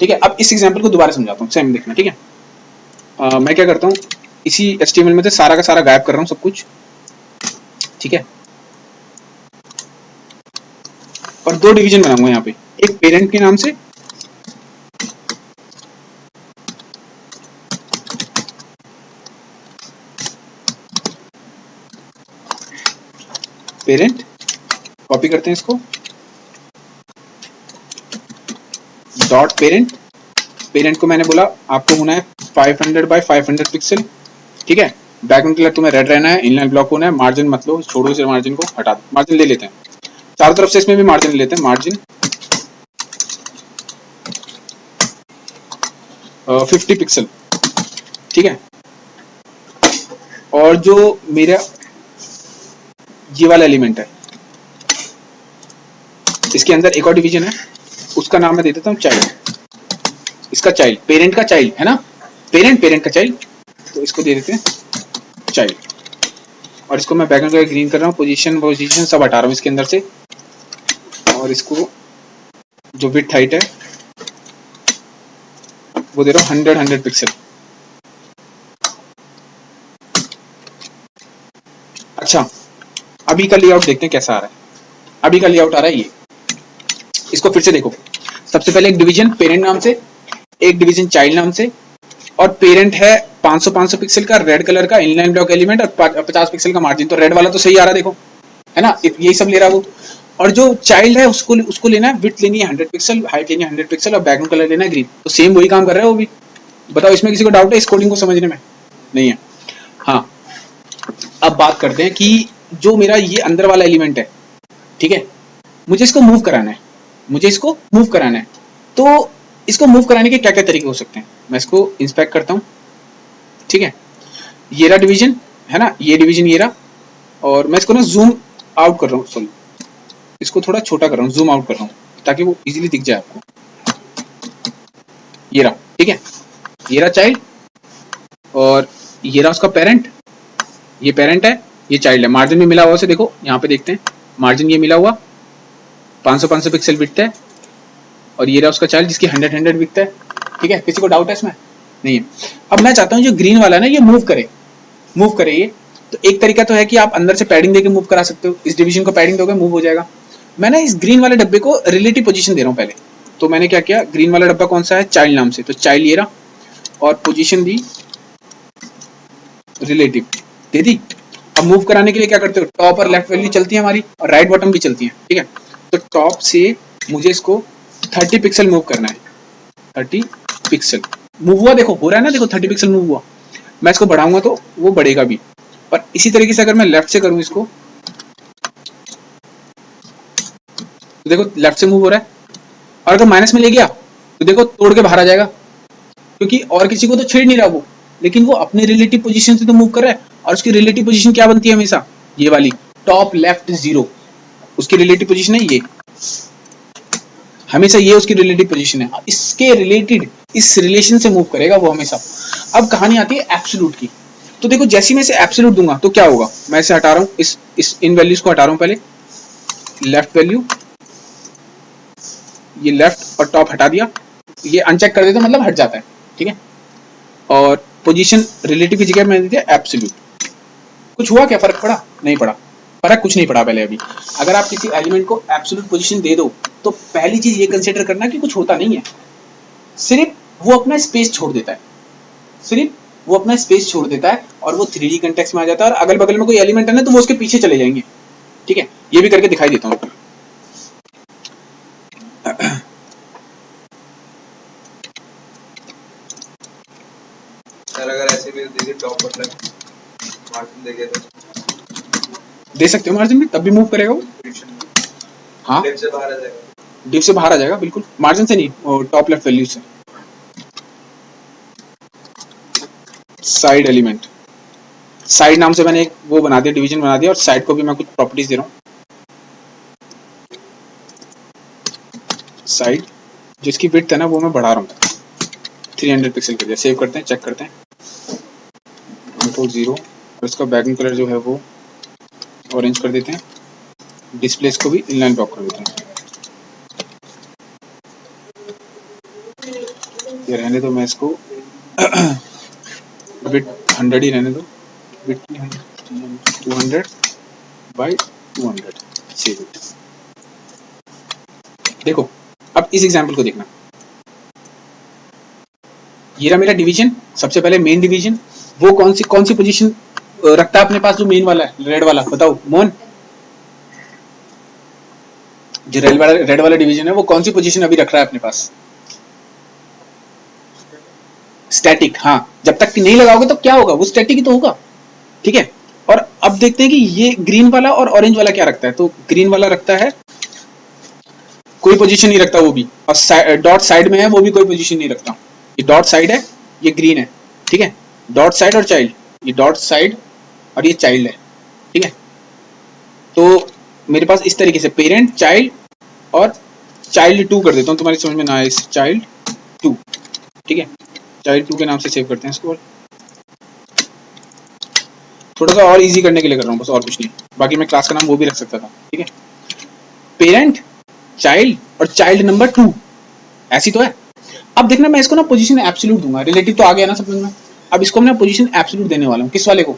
ठीक है, अब इस एग्जांपल को दोबारा समझाता हूँ, सेम देखना। ठीक है, मैं क्या करता हूँ, इसी HTML में से सारा का सारा गायब कर रहा हूँ सब कुछ। ठीक है, और दो डिवीजन बनाऊंगा यहाँ पे, एक पेरेंट के नाम से, पेरेंट, कॉपी करते हैं इसको, डॉट पेरेंट। पेरेंट को मैंने बोला आपको होना है 500 बाय 500 पिक्सल। ठीक है, बैकग्राउंड कलर तुम्हें रेड रहना है, इनलाइन ब्लॉक होना है, मार्जिन मत लो, छोड़ो इसे, मार्जिन को हटा दो, मार्जिन ले लेते हैं चारों तरफ से, इसमें भी मार्जिन ले लेते हैं, मार्जिन 50 पिक्सल। ठीक है, और जो मेरा ये वाला एलिमेंट है, इसके अंदर एक और डिवीजन है, उसका नाम मैं दे देता हूँ चाइल्ड। इसका चाइल्ड, पेरेंट का चाइल्ड है ना, पेरेंट का चाइल्ड, तो इसको दे देते हैं चाइल्ड। और इसको मैं बैकग्राउंड का ग्रीन कर रहा हूँ, पोजीशन सब हटा रहा हूँ इसके अंदर से, और इसको जो विड्थ हाइट है वो दे रहा हूँ 100 पिक्सल। अच्छा, अभी का लेआउट देखते हैं कैसा आ रहा है। अभी का लेआउट आ रहा है ये, इसको फिर से देखो। सबसे पहले एक डिवीजन पेरेंट नाम से, एक डिवीजन चाइल्ड नाम से, और पेरेंट है 500 पिक्सल का रेड कलर का इनलाइन ब्लॉक एलिमेंट, और 50 पिक्सल का मार्जिन। तो रेड वाला तो सही आ रहा है, देखो है ना, यही सब ले रहा है वो। और जो चाइल्ड है उसको लेना है, विड्थ लेनी है 100 पिक्सल, हाइट लेनी है 100 पिक्सल, और बैकग्राउंड कलर लेना है ग्रीन। तो सेम वही काम कर रहा है वो भी। बताओ इसमें किसी को डाउट है इस कोडिंग को समझने में? नहीं है। हाँ, अब बात करते हैं कि जो मेरा ये अंदर वाला एलिमेंट है, ठीक है, मुझे इसको मूव कराना है, तो इसको मूव कराने के क्या क्या तरीके हो सकते हैं, मैं इसको इंस्पेक्ट करता हूँ। ठीक है, ये रहा डिवीजन है ना, ये डिवीजन ये रहा, और मैं इसको ना जूम आउट कर रहा हूँ, सॉरी इसको थोड़ा छोटा कर रहा हूँ, जूम आउट कर रहा हूँ ताकि वो इजीली दिख जाए आपको। ये रहा, ठीक है, ये रहा चाइल्ड, और ये रहा उसका पेरेंट, ये पेरेंट है, ये चाइल्ड है। मार्जिन भी मिला हुआ उसे, देखो यहाँ पे देखते हैं मार्जिन ये मिला हुआ 500 पिक्सल बिकता है, और ये रहा उसका चाइल्ड जिसकी 100 बिकता है। ठीक है, किसी को डाउट है इसमें? नहीं है। अब मैं चाहता हूँ जो ग्रीन वाला है ना ये मूव करे ये। तो एक तरीका तो है कि आप अंदर से पैडिंग देके मूव करा सकते हो, इस डिवीजन को पैडिंग दोगे मूव हो जाएगा। मैंने इस ग्रीन वाले डब्बे को रिलेटिव पोजीशन दे रहा हूँ पहले। तो मैंने क्या किया, ग्रीन वाला डब्बा कौन सा है, चाइल्ड नाम से, तो चाइल्ड ये रहा, और पोजीशन दी रिलेटिव दे दी। अब मूव कराने के लिए क्या करते हो, टॉप और लेफ्ट वैल्यू चलती है हमारी, और राइट बॉटम भी चलती है। ठीक है, तो टॉप से मुझे इसको 30 पिक्सल मूव करना है। 30 पिक्सल मूव हुआ, देखो हो रहा है ना, देखो 30 पिक्सल मूव हुआ। मैं इसको बढ़ाऊंगा तो वो बढ़ेगा भी, पर इसी तरीके से अगर मैं लेफ्ट से करूं इसको, तो देखो लेफ्ट से मूव हो रहा है। और अगर माइनस में ले गया तो देखो तोड़ के बाहर आ जाएगा, क्योंकि और किसी को तो छेड़ नहीं रहा वो, लेकिन वो अपने रिलेटिव पोजीशन से तो मूव कर रहा है। और उसकी रिलेटिव पोजीशन क्या बनती है हमेशा, ये वाली टॉप लेफ्ट 0, उसकी रिलेटिव पोजीशन है ये, हमेशा ये उसकी रिलेटिव पोजीशन है। इसके रिलेटेड इस रिलेशन से मूव करेगा वो हमेशा। अब कहानी आती है एब्सोल्यूट की। तो देखो जैसे मैं इसे एब्सोल्यूट दूंगा तो क्या होगा, मैं इसे हटा रहा हूं, इस इन वैल्यूज को हटा रहा हूं पहले, लेफ्ट वैल्यू, ये लेफ्ट और टॉप हटा दिया, ये अनचेक कर देता मतलब हट जाता है। ठीक है, और पोजीशन रिलेटिव की जगह मैंने दिया एब्सोल्यूट। कुछ हुआ क्या, फर्क पड़ा? नहीं पड़ा, फर्क कुछ नहीं पड़ा पहले। अभी अगर आप किसी एलिमेंट को एब्सोल्यूट पोजीशन दे दो तो पहली चीज ये कंसीडर करना कि कुछ होता नहीं है, सिर्फ वो अपना स्पेस छोड़ देता है, सिर्फ वो अपना स्पेस छोड़ देता है, और वो 3D कंटेक्स्ट में आ जाता है। और अगल बगल में कोई एलिमेंट है ना तो वो उसके पीछे चले जाएंगे। ठीक है, ये भी करके दिखाई देता हूँ। अगर ऐसे भी देखिए टॉप मतलब मार्जिन देंगे तो दे सकते हो मार्जिन भी, तब भी मूव करेगा वो। हाँ, डिव से बाहर आ जाएगा, डिव से बाहर आ जाएगा बिल्कुल, मार्जिन से नहीं, टॉप लेफ्ट वैल्यू से। साइड एलिमेंट, साइड नाम से मैंने एक वो बना दिया, डिवीजन बना दिया, और साइड को भी मैं कुछ प्रॉपर्टीज दे रहा हूँ। साइड जिसकी विड्थ है ना वो मैं बढ़ा रहा हूँ, 300 पिक्सल कर दिया। सेव करते हैं, चेक करते हैं, कंट्रोल 0, और इसका बैकग्राउंड कलर जो है वो ऑरेंज कर देते हैं। डिस्प्लेस को भी इनलाइन ब्लॉक कर देते हैं। ये रहने दो, मैं इसको विड्थ 100 ही रहने दो, विड्थ 200 बाय 200, सेव इट। देखो अब इस एग्जांपल को देखना, ये रहा मेरा डिवीजन। सबसे पहले मेन डिवीजन, वो कौन सी पोजीशन रखता है अपने पास, जो मेन वाला है रेड वाला, बताओ मोहन। जो रेड वाला डिवीजन है वो कौन सी पोजीशन अभी रख रहा है अपने पास, स्टैटिक। हाँ, जब तक कि नहीं लगाओगे तो क्या होगा, वो स्टैटिक ही तो होगा। ठीक है, और अब देखते हैं कि ये ग्रीन वाला और ऑरेंज वाला क्या रखता है। तो ग्रीन वाला रखता है कोई पोजीशन नहीं रखता वो भी, और डॉट साइड में है वो भी कोई पोजीशन नहीं रखता। ये डॉट साइड है, ये ग्रीन है। ठीक है, डॉट साइड और चाइल्ड, ये डॉट साइड और ये चाइल्ड है। ठीक है, तो मेरे पास इस तरीके से पेरेंट, चाइल्ड और चाइल्ड 2 कर देता हूँ, तुम्हारी समझ में ना आए, चाइल्ड 2। ठीक है, चाइल्ड 2 के नाम से सेव करते हैं इसको। थोड़ा सा और इजी करने के लिए कर रहा हूँ बस, और कुछ नहीं। बाकी मैं क्लास का नाम वो भी रख सकता था। ठीक है, पेरेंट, चाइल्ड और चाइल्ड नंबर 2, ऐसी तो है। अब देखना मैं इसको ना पोजीशन एब्सोल्यूट दूंगा, रिलेटिव तो आ गया ना समझ में। अब इसको मैं पोजीशन एब्सोल्यूट देने वाला हूँ, किस वाले को,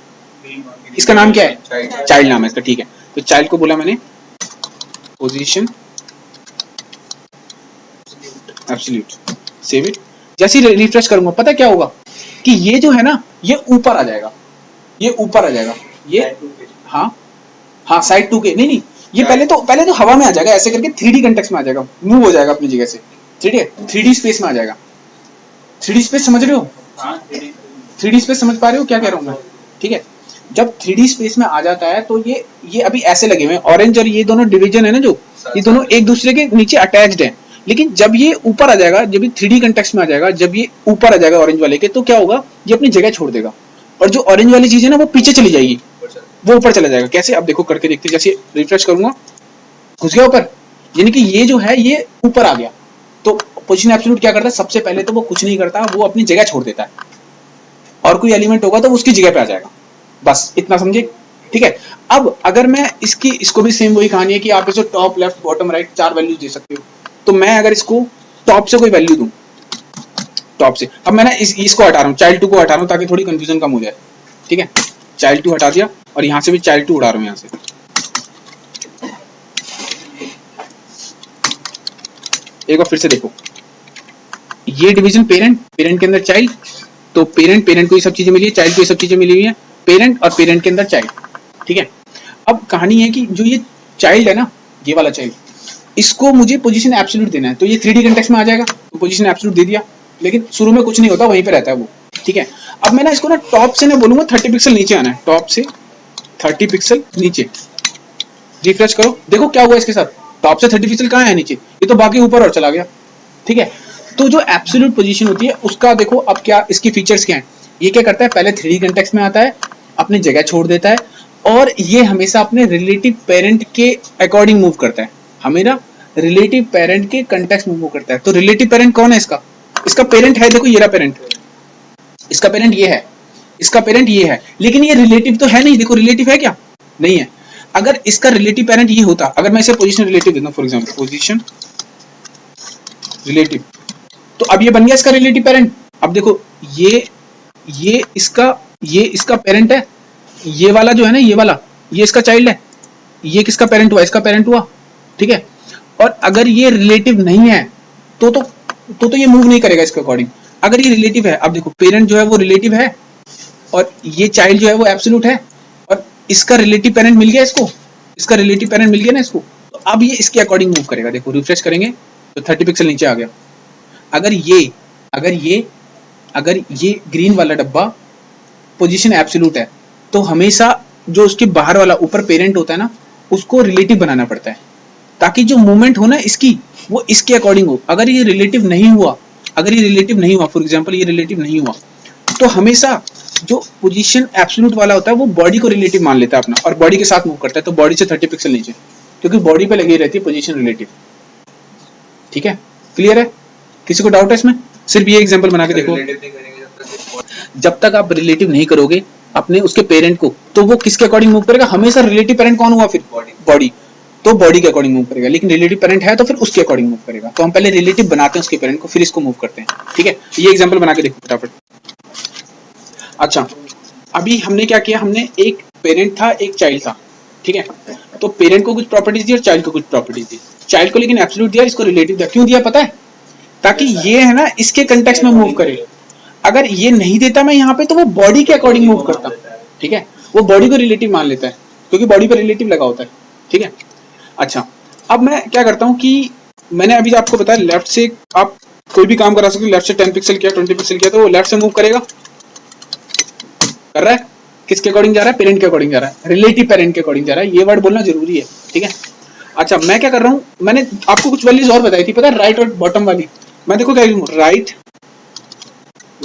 इसका नाम क्या है, चाइल्ड नाम है इसका। ठीक है, तो चाइल्ड को बोला मैंने पोजीशन एब्सोल्यूट, सेव इट। जैसे ही रिफ्रेश करूंगा पता क्या होगा कि ये जो है ना ये ऊपर आ जाएगा, ये ऊपर आ जाएगा, ये हाँ हाँ साइड 2 के नहीं, ये पहले तो हवा में आ जाएगा, ऐसे करके 3D कंटेक्स्ट में आ जाएगा, मूव हो जाएगा अपनी जगह से। ठीक है, 3D स्पेस में आ जाएगा। 3D स्पेस समझ रहे हो, 3D स्पेस समझ पा रहे हो क्या कह रहा हूँ मैं। ठीक है, जब 3D स्पेस में आ जाता है तो ये अभी ऐसे लगे हुए हैं, ऑरेंज और ये दोनों डिवीजन है ना, जो ये दोनों एक दूसरे के नीचे अटैच्ड हैं। लेकिन जब ये ऊपर आ जाएगा, जब ये 3D कंटेक्स्ट में आ जाएगा, जब ये ऊपर आ जाएगा ऑरेंज वाले के, तो क्या होगा, ये अपनी जगह छोड़ देगा, और जो ऑरेंज वाली चीज है ना वो पीछे चली जाएगी, वो ऊपर चला जाएगा। कैसे, अब देखो करके देखते हैं। जैसे रिफ्रेश करूंगा, घुस गया ऊपर, यानी कि ये जो है ये ऊपर आ गया। तो पोजीशन एब्सोल्यूट क्या करता है, सबसे पहले तो वो कुछ नहीं करता, वो अपनी जगह छोड़ देता है, और कोई एलिमेंट होगा तो उसकी जगह पे आ जाएगा। बस इतना समझे, ठीक है। अब अगर मैं इसको भी सेम वही कहानी है कि आप इसे top left bottom right 4 value दे सकते हो। तो मैं अगर इसको टॉप से कोई वैल्यू दूं, टॉप से, अब मैं ना इसको हटा रहा हूँ, चाइल्ड 2 को हटा रहा हूँ ताकि थोड़ी कंफ्यूजन कम हो जाए, ठीक है। चाइल्ड 2 हटा दिया और यहाँ से भी चाइल्ड 2 उड़ा रहा हूँ यहाँ से। एक बार फिर से देखो, ये डिवीजन पेरेंट के अंदर चाइल्ड, तो पेरेंट को ये सब चीजें मिली है, चाइल्ड को ये सब चीजें मिली हुई है, पेरेंट और पेरेंट के अंदर चाइल्ड, ठीक है। अब कहानी है कि जो ये चाइल्ड है ना, ये वाला चाइल्ड, इसको मुझे पोजीशन एब्सोल्यूट देना है, तो ये 3D कंटेक्स्ट में आ जाएगा, तो पोजीशन एब्सोल्यूट दे दिया, लेकिन शुरू में कुछ नहीं होता, वहीं पे रहता है वो, ठीक है। अब मैं ना इसको ना टॉप से ना बोलूंगा 30 पिक्सल नीचे आना है, टॉप से 30 पिक्सल नीचे। रिफ्रेश करो, देखो क्या हुआ इसके साथ, टॉप से 30 पिक्सल कहाँ है नीचे, ये तो बाकी ऊपर और चला गया, ठीक है। तो जो एब्सोल्यूट पोजीशन होती है उसका देखो अब क्या इसकी फीचर्स क्या है। ये क्या करता है, पहले 3D कंटेक्स्ट में आता है, अपनी जगह छोड़ देता है, और ये हमेशा अपने रिलेटिव पेरेंट के अकॉर्डिंग मूव करता है, हमेशा रिलेटिव पेरेंट के कंटेक्स्ट में मूव करता है। तो रिलेटिव पेरेंट कौन है इसका पेरेंट है, देखो ये रहा पेरेंट, इसका पेरेंट ये है, इसका पेरेंट ये है, लेकिन ये रिलेटिव तो है नहीं, देखो रिलेटिव है क्या, नहीं है। अगर इसका रिलेटिव पेरेंट ये होता, अगर मैं इसे पोजीशन रिलेटिव देता हूं, फॉर एग्जांपल पोजीशन रिलेटिव, तो अब ये बन गया इसका रिलेटिव पेरेंट। अब देखो ये इसका पेरेंट है, ये वाला जो है ना, ये वाला ये इसका चाइल्ड है, ये किसका पेरेंट हुआ, इसका पेरेंट हुआ, ठीक है। और अगर ये रिलेटिव नहीं है तो ये मूव नहीं करेगा इसके अकॉर्डिंग। अगर ये रिलेटिव है, अब देखो पेरेंट जो है वो रिलेटिव है और ये चाइल्ड जो है वो एब्सोल्यूट है, और इसका रिलेटिव पेरेंट मिल गया इसको, इसका रिलेटिव पेरेंट मिल गया ना इसको, तो अब ये इसके अकॉर्डिंग मूव करेगा। देखो रिफ्रेश करेंगे तो 30 पिक्सल नीचे आ गया। अगर ये ग्रीन वाला डब्बा पोजीशन एब्सोल्यूट है, तो हमेशा जो उसके बाहर वाला ऊपर पेरेंट होता है ना, उसको रिलेटिव बनाना पड़ता है, ताकि जो मूवमेंट हो ना इसकी, वो इसके अकॉर्डिंग हो। अगर ये रिलेटिव नहीं हुआ, फॉर एग्जांपल ये रिलेटिव नहीं हुआ, तो हमेशा जो पोजीशन एब्सोल्यूट वाला होता है वो बॉडी को रिलेटिव मान लेता है अपना, और बॉडी के साथ मूव करता है, तो बॉडी से 30 पिक्सल नीचे, क्योंकि बॉडी पे लगी रहती है पोजीशन रिलेटिव, ठीक है। क्लियर है, किसी को डाउट है इसमें? सिर्फ ये एग्जांपल बना के देखो, जब तक आप रिलेटिव नहीं करोगे अपने उसके पेरेंट को, तो वो किसके अकॉर्डिंग मूव करेगा, हमेशा रिलेटिव पेरेंट कौन हुआ फिर, बॉडी, तो बॉडी के अकॉर्डिंग मूव करेगा। लेकिन रिलेटिव पेरेंट है तो फिर उसके अकॉर्डिंग मूव करेगा। तो हम पहले रिलेटिव बनाते हैं उसके पेरेंट को, फिर इसको मूव करते हैं, ठीक है। ये एग्जांपल बना के देखो फटाफट। अच्छा, अभी हमने क्या किया, हमने एक पेरेंट था एक चाइल्ड था, ठीक है। तो पेरेंट को कुछ प्रॉपर्टीज दी और चाइल्ड को कुछ प्रॉपर्टीज दी। चाइल्ड को लेकिन एब्सोल्यूट दिया, इसको रिलेटिव दिया। क्यों दिया पता है? ताकि ये है ना इसके कंटेक्स्ट में मूव करे। अगर ये नहीं देता मैं यहाँ पे, तो वो बॉडी के अकॉर्डिंग मूव करता, ठीक है। वो बॉडी को रिलेटिव मान लेता है क्योंकि बॉडी पे रिलेटिव लगा होता है, ठीक है। अच्छा, अब मैं क्या करता हूँ कि मैंने अभी आपको बताया लेफ्ट से आप कोई भी काम करा सकते हो। लेफ्ट से 10 पिक्सल किया, 20 पिक्सल किया, तो वो लेफ्ट से मूव करेगा, कर रहा है। किसके अकॉर्डिंग जा रहा है? पेरेंट के अकॉर्डिंग जा रहा है, रिलेटिव पेरेंट के अकॉर्डिंग जा रहा है। ये वर्ड बोलना जरूरी है, ठीक है। अच्छा, मैं क्या कर रहा हूँ, मैंने आपको कुछ वैल्यूज और बताई थी, पता है, राइट और बॉटम वाली। मैं देखो क्या करूँ, राइट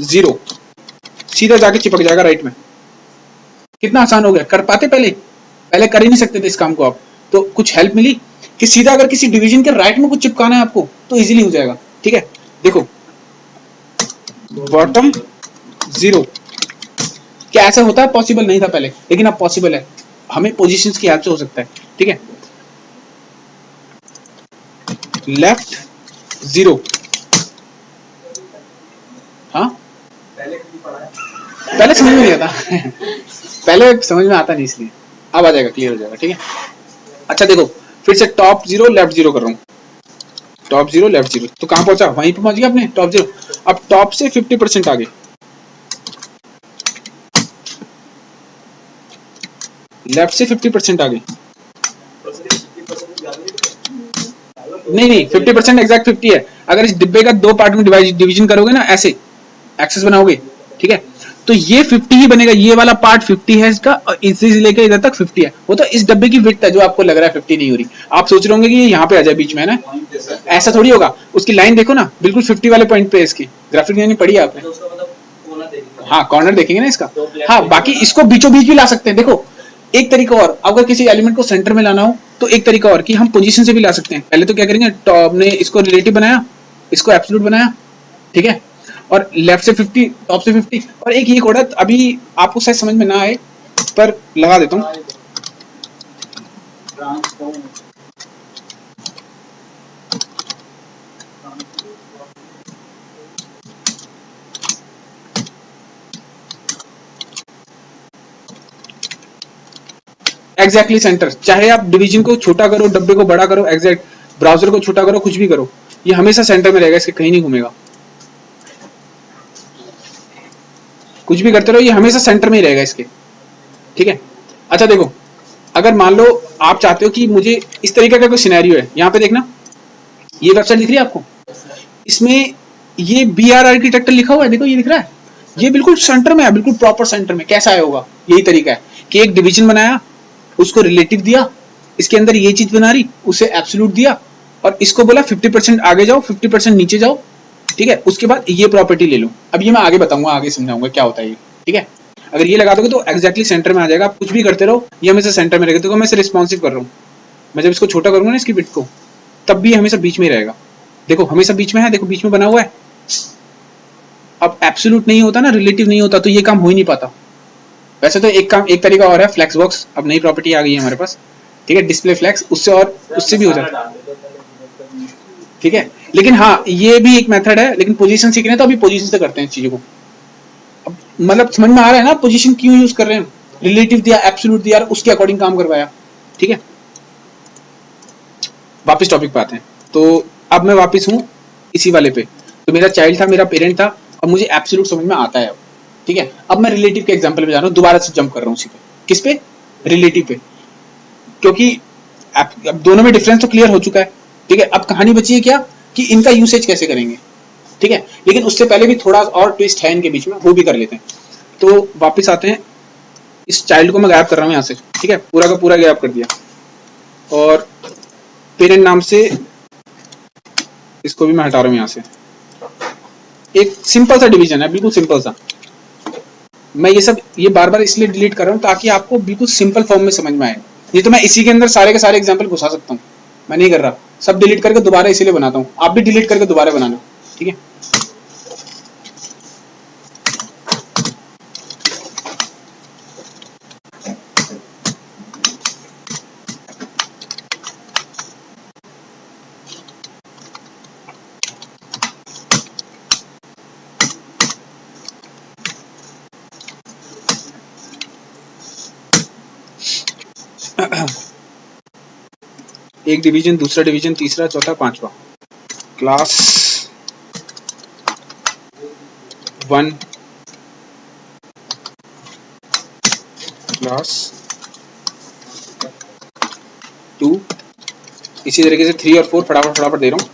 0 सीधा जाके चिपक जाएगा राइट में। कितना आसान हो गया, कर पाते पहले कर ही नहीं सकते थे इस काम को आप। तो कुछ हेल्प मिली कि सीधा अगर किसी डिवीजन के राइट में कुछ चिपकाना है आपको तो इजीली हो जाएगा, ठीक है। देखो बॉटम 0 क्या ऐसा होता है? पॉसिबल नहीं था पहले, लेकिन अब पॉसिबल है। हमें पोजीशंस की हेल्प से हो सकता है, ठीक है। लेफ्ट 0, हाँ पहले समझ में नहीं आता पहले समझ में आता नहीं, इसलिए अब आ जाएगा, क्लियर हो जाएगा, ठीक है। अच्छा देखो, फिर से टॉप 0 लेफ्ट 0 कर रहा हूँ, टॉप 0 लेफ्ट 0, तो कहां पहुंचा? वहीं पे पहुंच गया अपने टॉप 0। अब टॉप से 50% आगे, लेफ्ट से 50% आगे, नहीं 50% एग्जैक्ट 50 है। अगर इस डिब्बे का 2 पार्ट में डिवीजन करोगे ना, ऐसे एक्सेस बनाओगे, ठीक है, तो ये 50 ही बनेगा। ये वाला पार्ट 50 है इसका, और इसी से लेकर इधर तक 50 है। वो तो इस डब्बे की विड्थ है जो आपको लग रहा है 50 नहीं हो रही। आप सोच रहे होंगे कि ये यहाँ पे आ जाए बीच में, ना ऐसा थोड़ी होगा। उसकी लाइन देखो ना, बिल्कुल 50 वाले पॉइंट पे है इसकी। ग्राफिक नहीं पढ़ी आपने? हाँ, कॉर्नर देखेंगे ना इसका। हाँ, बाकी इसको बीचों बीच भी ला सकते हैं। देखो एक तरीका और, अगर किसी एलिमेंट को सेंटर में लाना हो तो एक तरीका और कि हम पोजीशन से भी ला सकते हैं। पहले तो क्या करेंगे, टॉप ने इसको रिलेटिव बनाया, इसको एब्सोल्यूट बनाया, ठीक है, और लेफ्ट से 50, टॉप से 50। और एक ये कोड, अभी आपको शायद समझ में ना आए, पर लगा देता हूँ। ट्रांसफॉर्म एग्जैक्टली सेंटर, चाहे आप डिवीजन को छोटा करो, डब्बे को बड़ा करो, एग्जैक्ट ब्राउजर को छोटा करो, कुछ भी करो, ये हमेशा सेंटर में रहेगा, इसके कहीं नहीं घूमेगा। कुछ भी करते रहो, ये हमेशा सेंटर में ही रहेगा इसके, ठीक है। अच्छा देखो, अगर मान लो आप चाहते हो कि मुझे इस तरीके का कोई सिनेरियो है, यहाँ पे देखना, ये वेबसाइट दिख रही है आपको, इसमें ये BR आर्किटेक्चर लिखा हुआ है, देखो ये दिख रहा है, ये बिल्कुल सेंटर में है, बिल्कुल प्रॉपर सेंटर में। कैसा आया होगा? यही तरीका है कि एक डिवीजन बनाया, उसको रिलेटिव दिया, इसके अंदर ये चीज बना रही, उसे एब्सोल्यूट दिया, और इसको बोला 50% आगे जाओ, 50% नीचे जाओ, ठीक है। उसके बाद ये प्रॉपर्टी ले लो। अब ये मैं आगे बताऊंगा, आगे समझाऊंगा क्या होता है ये, ठीक है। अगर ये लगा दोगे तो एग्जैक्टली सेंटर में आ जाएगा। आप कुछ भी करते रहो, ये हमेशा सेंटर में रहेगा। देखो मैं इसे रिस्पॉन्सिव कर रहा हूँ, मैं जब इसको छोटा करूंगा ना इसकी बिट को, तब भी हमेशा बीच में ही रहेगा। देखो हमेशा बीच में है, देखो बीच में बना हुआ है। अब एब्सोल्यूट नहीं होता ना, रिलेटिव नहीं होता, तो ये काम हो ही नहीं पाता। वैसे तो एक तरीका और है, फ्लेक्स बॉक्स। अब नई प्रॉपर्टी आ गई है हमारे पास, ठीक है, डिस्प्ले फ्लेक्स, उससे और उससे भी हो जाता है, ठीक है। लेकिन हाँ, ये भी एक मेथड है, लेकिन पोजीशन सीखने हैं तो अभी पोजीशन से करते हैं इस चीजों को। अब मतलब समझ में आ रहा है ना पोजीशन क्यों यूज कर रहे हैं? रिलेटिव दिया, एब्सोल्यूट दिया, उसके अकॉर्डिंग काम करवाया, ठीक है। वापस टॉपिक पे आते हैं। तो अब मैं वापस हूँ इसी वाले पे। तो मेरा चाइल्ड था, मेरा पेरेंट था, अब मुझे एब्सोल्यूट समझ में आता है अब, ठीक है। अब मैं रिलेटिव के एग्जांपल पे जा रहा हूँ, दोबारा से जंप कर रहा हूँ उसी पे। किस पे? रिलेटिव पे, क्योंकि अब दोनों में डिफरेंस तो क्लियर हो चुका है, ठीक है। अब कहानी बची है क्या कि इनका यूसेज कैसे करेंगे, ठीक है। लेकिन उससे पहले भी थोड़ा और ट्विस्ट है इनके बीच में, वो भी कर लेते हैं। तो वापस आते हैं, इस चाइल्ड को मैं गायब कर रहा हूँ यहाँ से, ठीक है, पूरा का पूरा गायब कर दिया, और पेरेंट नाम से इसको भी मैं हटा रहा हूँ यहाँ से। एक सिंपल सा डिवीजन है, बिल्कुल सिंपल सा। मैं ये बार बार इसलिए डिलीट कर रहा हूँ ताकि आपको बिल्कुल सिंपल फॉर्म में समझ में आए। ये तो मैं इसी के अंदर सारे के सारे एग्जाम्पल घुसा सकता हूँ, मैं नहीं कर रहा। सब डिलीट करके दोबारा इसीलिए बनाता हूँ, आप भी डिलीट करके दोबारा बनाना, ठीक है। एक डिवीजन, दूसरा डिवीजन, तीसरा, चौथा, पांचवा। क्लास 1, क्लास 2, इसी तरीके से 3 और 4 फटाफट फटाफट दे रहा हूँ।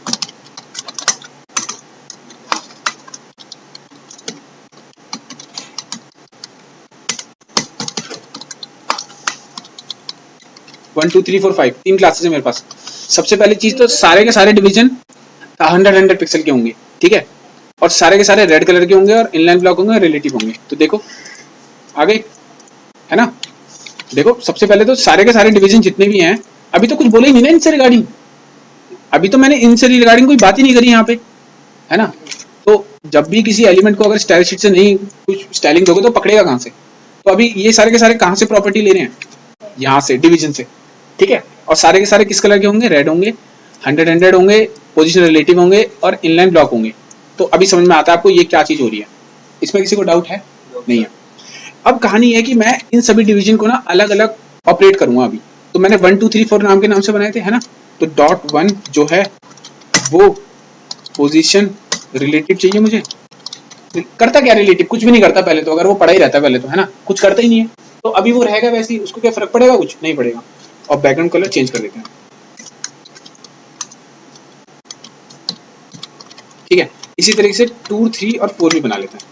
One two three four five, 3 classes है मेरे पास। सबसे पहली चीज तो सारे के सारे डिवीजन 100 पिक्सल के होंगे, ठीक है, और सारे के सारे रेड कलर के होंगे, और इनलाइन ब्लॉक होंगे, रिलेटिव होंगे। तो देखो आ गए, है ना। देखो सबसे पहले तो सारे के सारे डिवीजन जितने भी हैं, अभी तो कुछ बोले ही नहीं ना इनसे रिगार्डिंग, अभी तो मैंने इनसे रिगार्डिंग कोई बात ही नहीं करी यहाँ पे, है ना। तो जब भी किसी एलिमेंट को अगर स्टाइल शीट से नहीं कुछ स्टाइलिंग दोगे तो पकड़ेगा कहाँ से? तो अभी ये सारे के सारे कहाँ से प्रॉपर्टी ले रहे हैं? यहाँ से, डिवीजन से, ठीक है। और सारे के सारे किस कलर के होंगे? रेड होंगे, 100 होंगे, पोजीशन रिलेटिव होंगे, और इनलाइन ब्लॉक होंगे। तो अभी समझ में आता है आपको ये क्या चीज हो रही है? इसमें किसी को डाउट है? नहीं है। अब कहानी है कि मैं इन सभी डिवीजन को ना अलग अलग ऑपरेट करूंगा अभी। तो मैंने 1 2 3 4 नाम के नाम से बनाए थे, है ना। तो डॉट 1 जो है वो पोजीशन रिलेटिव चाहिए मुझे। करता क्या रिलेटिव? कुछ भी नहीं करता पहले तो, अगर वो पड़ा ही रहता है पहले तो, है ना, कुछ करता ही नहीं है। तो अभी वो रहेगा वैसे ही, उसको क्या फर्क पड़ेगा? कुछ नहीं पड़ेगा। और बैकग्राउंड कलर चेंज कर देते हैं, ठीक है। इसी तरीके से 2 3 और 4 भी बना लेते हैं।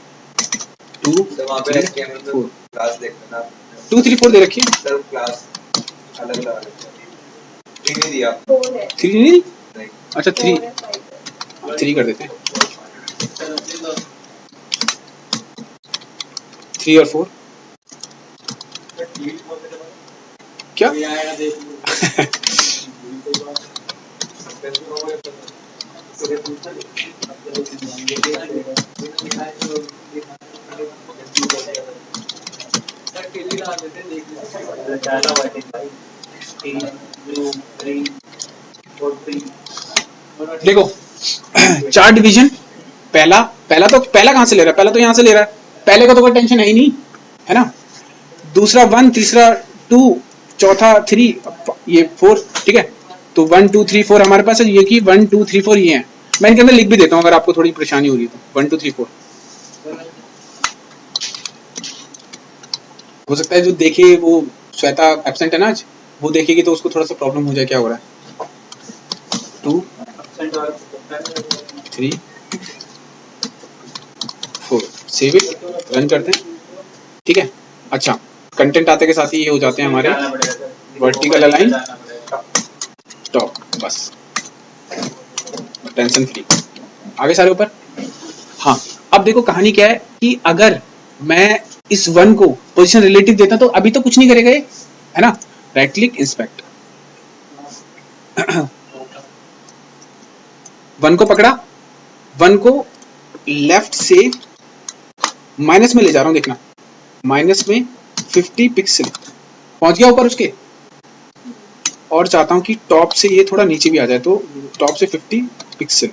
2 वहाँ पे 3 HTML 4, क्लास देखना, 2 3 4 दे रखिए। सब क्लास अलग अलग नहीं दिया 3 नहीं, नहीं। अच्छा 3 कर देते हैं। 3 और 4 क्या? डाला हुआ है भाई 3 2 3 4 3 देखो चार डिवीजन, पहला पहला कहां से ले रहा है, पहला तो यहां से ले रहा है, पहले का तो कोई टेंशन है ही नहीं, है ना। दूसरा 1, तीसरा 2, चौथा 3, ये 4, ठीक है। तो 1 2 3 4 हमारे पास है, ये की 1 2 3 4 ये है। मैं इनके अंदर लिख भी देता हूँ अगर आपको थोड़ी परेशानी हो रही है तो 1 2 3 4 हो सकता है जो देखे वो श्वेता एब्सेंट है ना आज, वो देखेगी तो उसको थोड़ा सा प्रॉब्लम हो जाए, क्या हो रहा है। 2 3 4 सेव इट, रन करते हैं, ठीक है। अच्छा, कंटेंट आते के साथ ही ये हो जाते हैं हमारे वर्टिकल अलाइन टॉप, बस टेंशन फ्री, आगे सारे ऊपर। हाँ, अब देखो कहानी क्या है कि अगर मैं इस 1 को पोजीशन रिलेटिव देता तो अभी तो कुछ नहीं करेगा ये, है ना। राइट क्लिक इंस्पेक्ट, 1 को पकड़ा, 1 को लेफ्ट से माइनस में ले जा रहा हूं, देखना माइनस में 50 पिक्सल पहुंच गया ऊपर उसके, और चाहता हूं कि टॉप से ये थोड़ा नीचे भी आ जाए, तो टॉप से 50 पिक्सल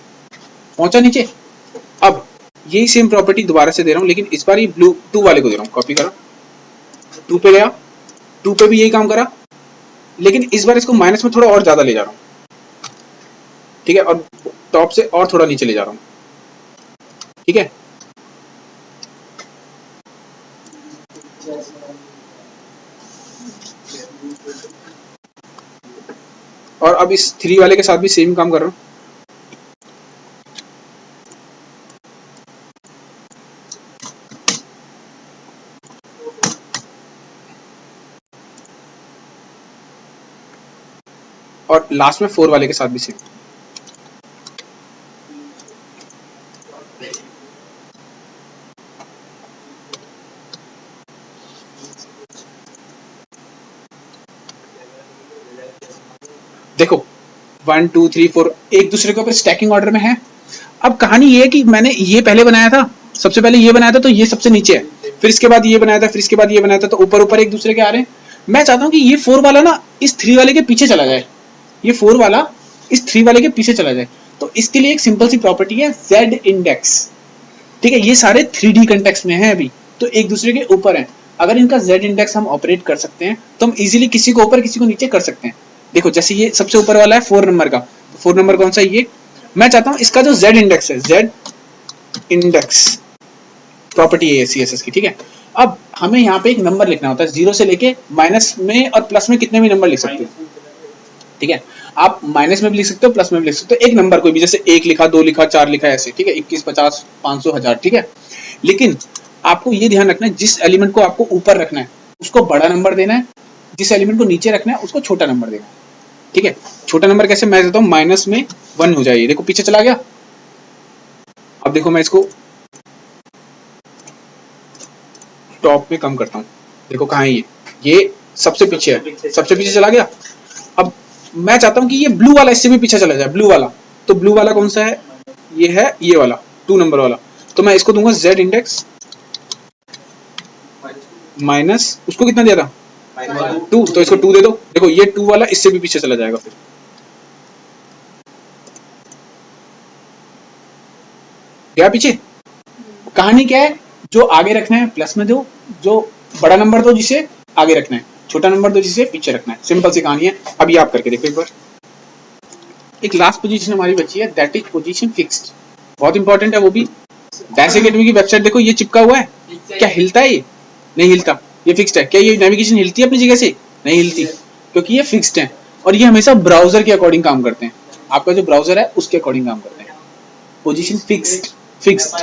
पहुंचा नीचे। अब यही सेम प्रॉपर्टी दोबारा से दे रहा हूं, लेकिन इस बार ये ब्लू 2 वाले को दे रहा हूं, कॉपी करा, 2 पे गया, 2 पे भी यही काम करा, लेकिन इस बार इसको माइनस में थोड़ा और ज्यादा ले जा रहा हूं, ठीक है, और टॉप से और थोड़ा नीचे ले जा रहा हूं, ठीक है। और अब इस 3 वाले के साथ भी सेम काम कर रहा हूं, और लास्ट में 4 वाले के साथ भी सेम। देखो 1 2 3 4 एक दूसरे के ऊपर स्टैकिंग ऑर्डर में है। अब कहानी ये है कि मैंने ये पहले बनाया था, सबसे पहले ये बनाया था तो ये सबसे नीचे है, फिर इसके बाद ये बनाया था, फिर इसके बाद ये बनाया था, तो ऊपर ऊपर एक दूसरे के आ रहे हैं। मैं चाहता हूं कि ये 4 वाला ना इस 3 वाले के पीछे चला जाए, ये 4 वाला इस 3 वाले के पीछे चला जाए। तो इसके लिए एक सिंपल सी प्रॉपर्टी है z इंडेक्स, ठीक है। ये सारे 3D कंटेक्स्ट में है अभी, तो एक दूसरे के ऊपर है। अगर इनका z इंडेक्स हम ऑपरेट कर सकते हैं तो हम इजीली किसी को ऊपर किसी को नीचे कर सकते हैं। देखो जैसे ये सबसे ऊपर वाला है 4 नंबर का, तो 4 नंबर कौन सा है ये, मैं चाहता हूं इसका जो z इंडेक्स है, z इंडेक्स प्रॉपर्टी है CSS की, ठीक है। अब हमें यहाँ पे एक नंबर लिखना होता है, 0 से लेके माइनस में और प्लस में कितने भी नंबर लिख सकते हो, ठीक है। आप माइनस में भी लिख सकते हो, प्लस में भी लिख सकते हो, एक नंबर कोई भी, जैसे 1 लिखा, 2 लिखा, 4 लिखा, ऐसे, ठीक है। 21 50 500 1000, ठीक है। लेकिन आपको ये ध्यान रखना है जिस एलिमेंट को आपको ऊपर रखना है उसको बड़ा नंबर देना है, जिस एलिमेंट को नीचे रखना है उसको छोटा नंबर देना है, ठीक है। छोटा नंबर कैसे, मैं देता हूं माइनस में 1 हो जाए, देखो पीछे चला गया। अब देखो मैं इसको टॉप में कम करता हूं, देखो कहां है ये सबसे पीछे है, सबसे पीछे चला गया। अब मैं चाहता हूं कि ये ब्लू वाला इससे भी पीछे चला जाए, ब्लू वाला, तो ब्लू वाला कौन सा है, ये है ये वाला 2 नंबर वाला, तो मैं इसको दूंगा z इंडेक्स माइनस, उसको कितना दिया था 2, तो इसको 2 दे दो। देखो ये 2 वाला इससे भी पीछे चला जाएगा, फिर गया पीछे। कहानी क्या है, जो आगे रखना है प्लस में दो, जो बड़ा नंबर दो जिसे आगे रखना है, छोटा नंबर दो जिसे पीछे रखना है, सिंपल सी कहानी है। अभी आप करके देखो एक बार। एक लास्ट पोजीशन हमारी बची है, दैट इज पोजीशन फिक्स्ड, बहुत इंपॉर्टेंट है वो भी। डैश एकेडमी की वेबसाइट देखो, ये चिपका हुआ है, क्या हिलता है, ये नहीं हिलता, ये फिक्स्ड है। क्या ये नेविगेशन हिलती है अपनी जगह से, नहीं हिलती, क्योंकि ये फिक्स्ड है, और ये हमेशा ब्राउजर के अकॉर्डिंग काम करते हैं, आपका जो ब्राउजर है उसके अकॉर्डिंग काम करते हैं। Position fixed, fixed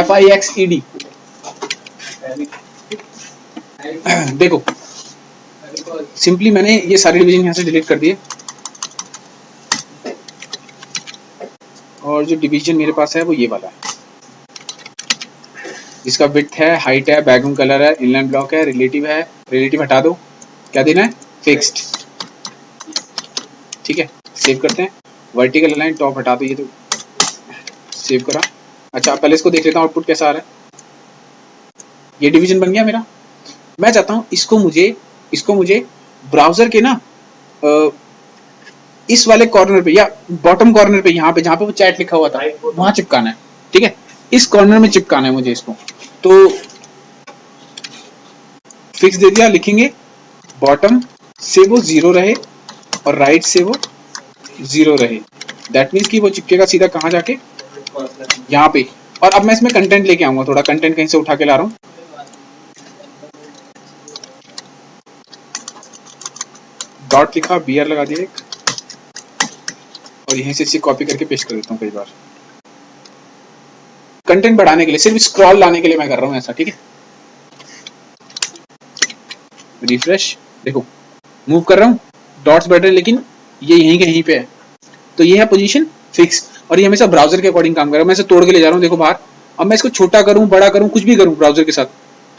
FIXED। देखो सिंपली मैंने ये सारे डिवीजन यहाँ से डिलीट कर दिए, और जो डिवीजन मेरे पास है वो ये वाला है, जिसका विड्थ है, हाइट है, बैकग्राउंड कलर है, इनलाइन ब्लॉक है, रिलेटिव है, रिलेटिव हटा दो, क्या देना है, फिक्स्ड, ठीक है। सेव करते हैं, वर्टिकल अलाइन टॉप हटा दो, ये तो सेव करा। अच्छा पहले इसको देख लेता हूँ आउटपुट कैसा आ रहा है। ये डिवीजन बन गया मेरा। मैं चाहता हूँ इसको मुझे ब्राउजर के ना इस वाले कॉर्नर पे या बॉटम कॉर्नर पे, यहाँ पे जहाँ पे वो चैट लिखा हुआ था वहां चिपकाना है। ठीक है, इस कॉर्नर में चिपकाना है मुझे इसको। तो फिक्स दे दिया, लिखेंगे बॉटम से वो 0 रहे और राइट से वो 0 रहे। दैट मीन्स कि वो चिपकेगा सीधा कहाँ जाके, यहाँ पे। और अब मैं इसमें कंटेंट लेके आऊंगा, थोड़ा कंटेंट कहीं से उठा के ला रहा हूँ। डॉट लिखा, बीआर लगा दिया एक, और यहीं से इसे कॉपी करके पेस्ट कर देता हूँ कई बार। कंटेंट बढ़ाने के लिए, सिर्फ स्क्रॉल लाने के लिए मैं कर रहा हूँ ऐसा। ठीक है, रिफ्रेश, देखो मूव कर रहा हूँ, डॉट्स बढ़ रहे हैं, लेकिन ये यहीं के यहीं पे है। तो ये है पोजीशन फिक्स, और ये हमेशा ब्राउजर के अकॉर्डिंग काम कर रहा है। मैं इसे तोड़ के ले जा रहा हूँ, देखो बाहर। अब मैं इसको छोटा करूँ, बड़ा करूँ, कुछ भी करूँ ब्राउजर के साथ,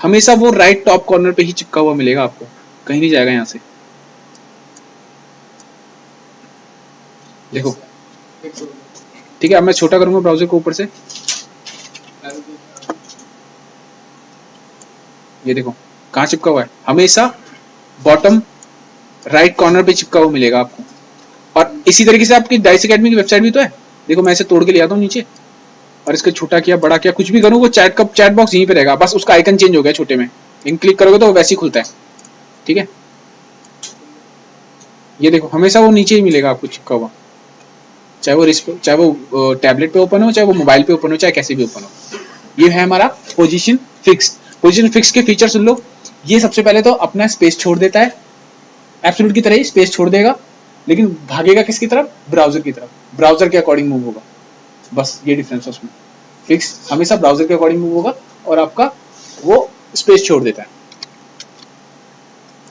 हमेशा वो राइट टॉप कॉर्नर पे ही चिपका हुआ मिलेगा आपको, कहीं नहीं जाएगा यहाँ से। देखो ठीक है, अब मैं छोटा करूंगा ब्राउजर को ऊपर से, ये देखो कहाँ चिपका हुआ है, हमेशा बॉटम राइट कॉर्नर पे चिपका हुआ मिलेगा आपको। और इसी तरीके से आपकी डाइस एकेडमी की वेबसाइट भी तो है। देखो मैं इसे तोड़ के ले आता हूँ नीचे, और इसको छोटा किया, बड़ा किया, कुछ भी करूँ, वो चैट बॉक्स यहीं पे रहेगा, बस उसका आइकन चेंज हो गया छोटे में। इन क्लिक करोगे तो वो वैसे ही खुलता है। ठीक है, ये देखो हमेशा वो नीचे ही मिलेगा आपको चिपका हुआ, चाहे वो टैबलेट पे ओपन हो, चाहे वो मोबाइल पे ओपन हो, चाहे कैसे भी ओपन हो। ये है हमारा पोजीशन फिक्स। पोजीशन फिक्स के फीचर सुन लो। ये सबसे पहले तो अपना स्पेस छोड़ देता है, एब्सोल्यूट की तरह ही स्पेस छोड़ देगा, लेकिन भागेगा किसकी तरफ, ब्राउजर की तरफ, ब्राउजर के अकॉर्डिंग मूव होगा। बस ये डिफरेंस है उसमें। फिक्स हमेशा ब्राउजर के अकॉर्डिंग मूव होगा और आपका वो स्पेस छोड़ देता है।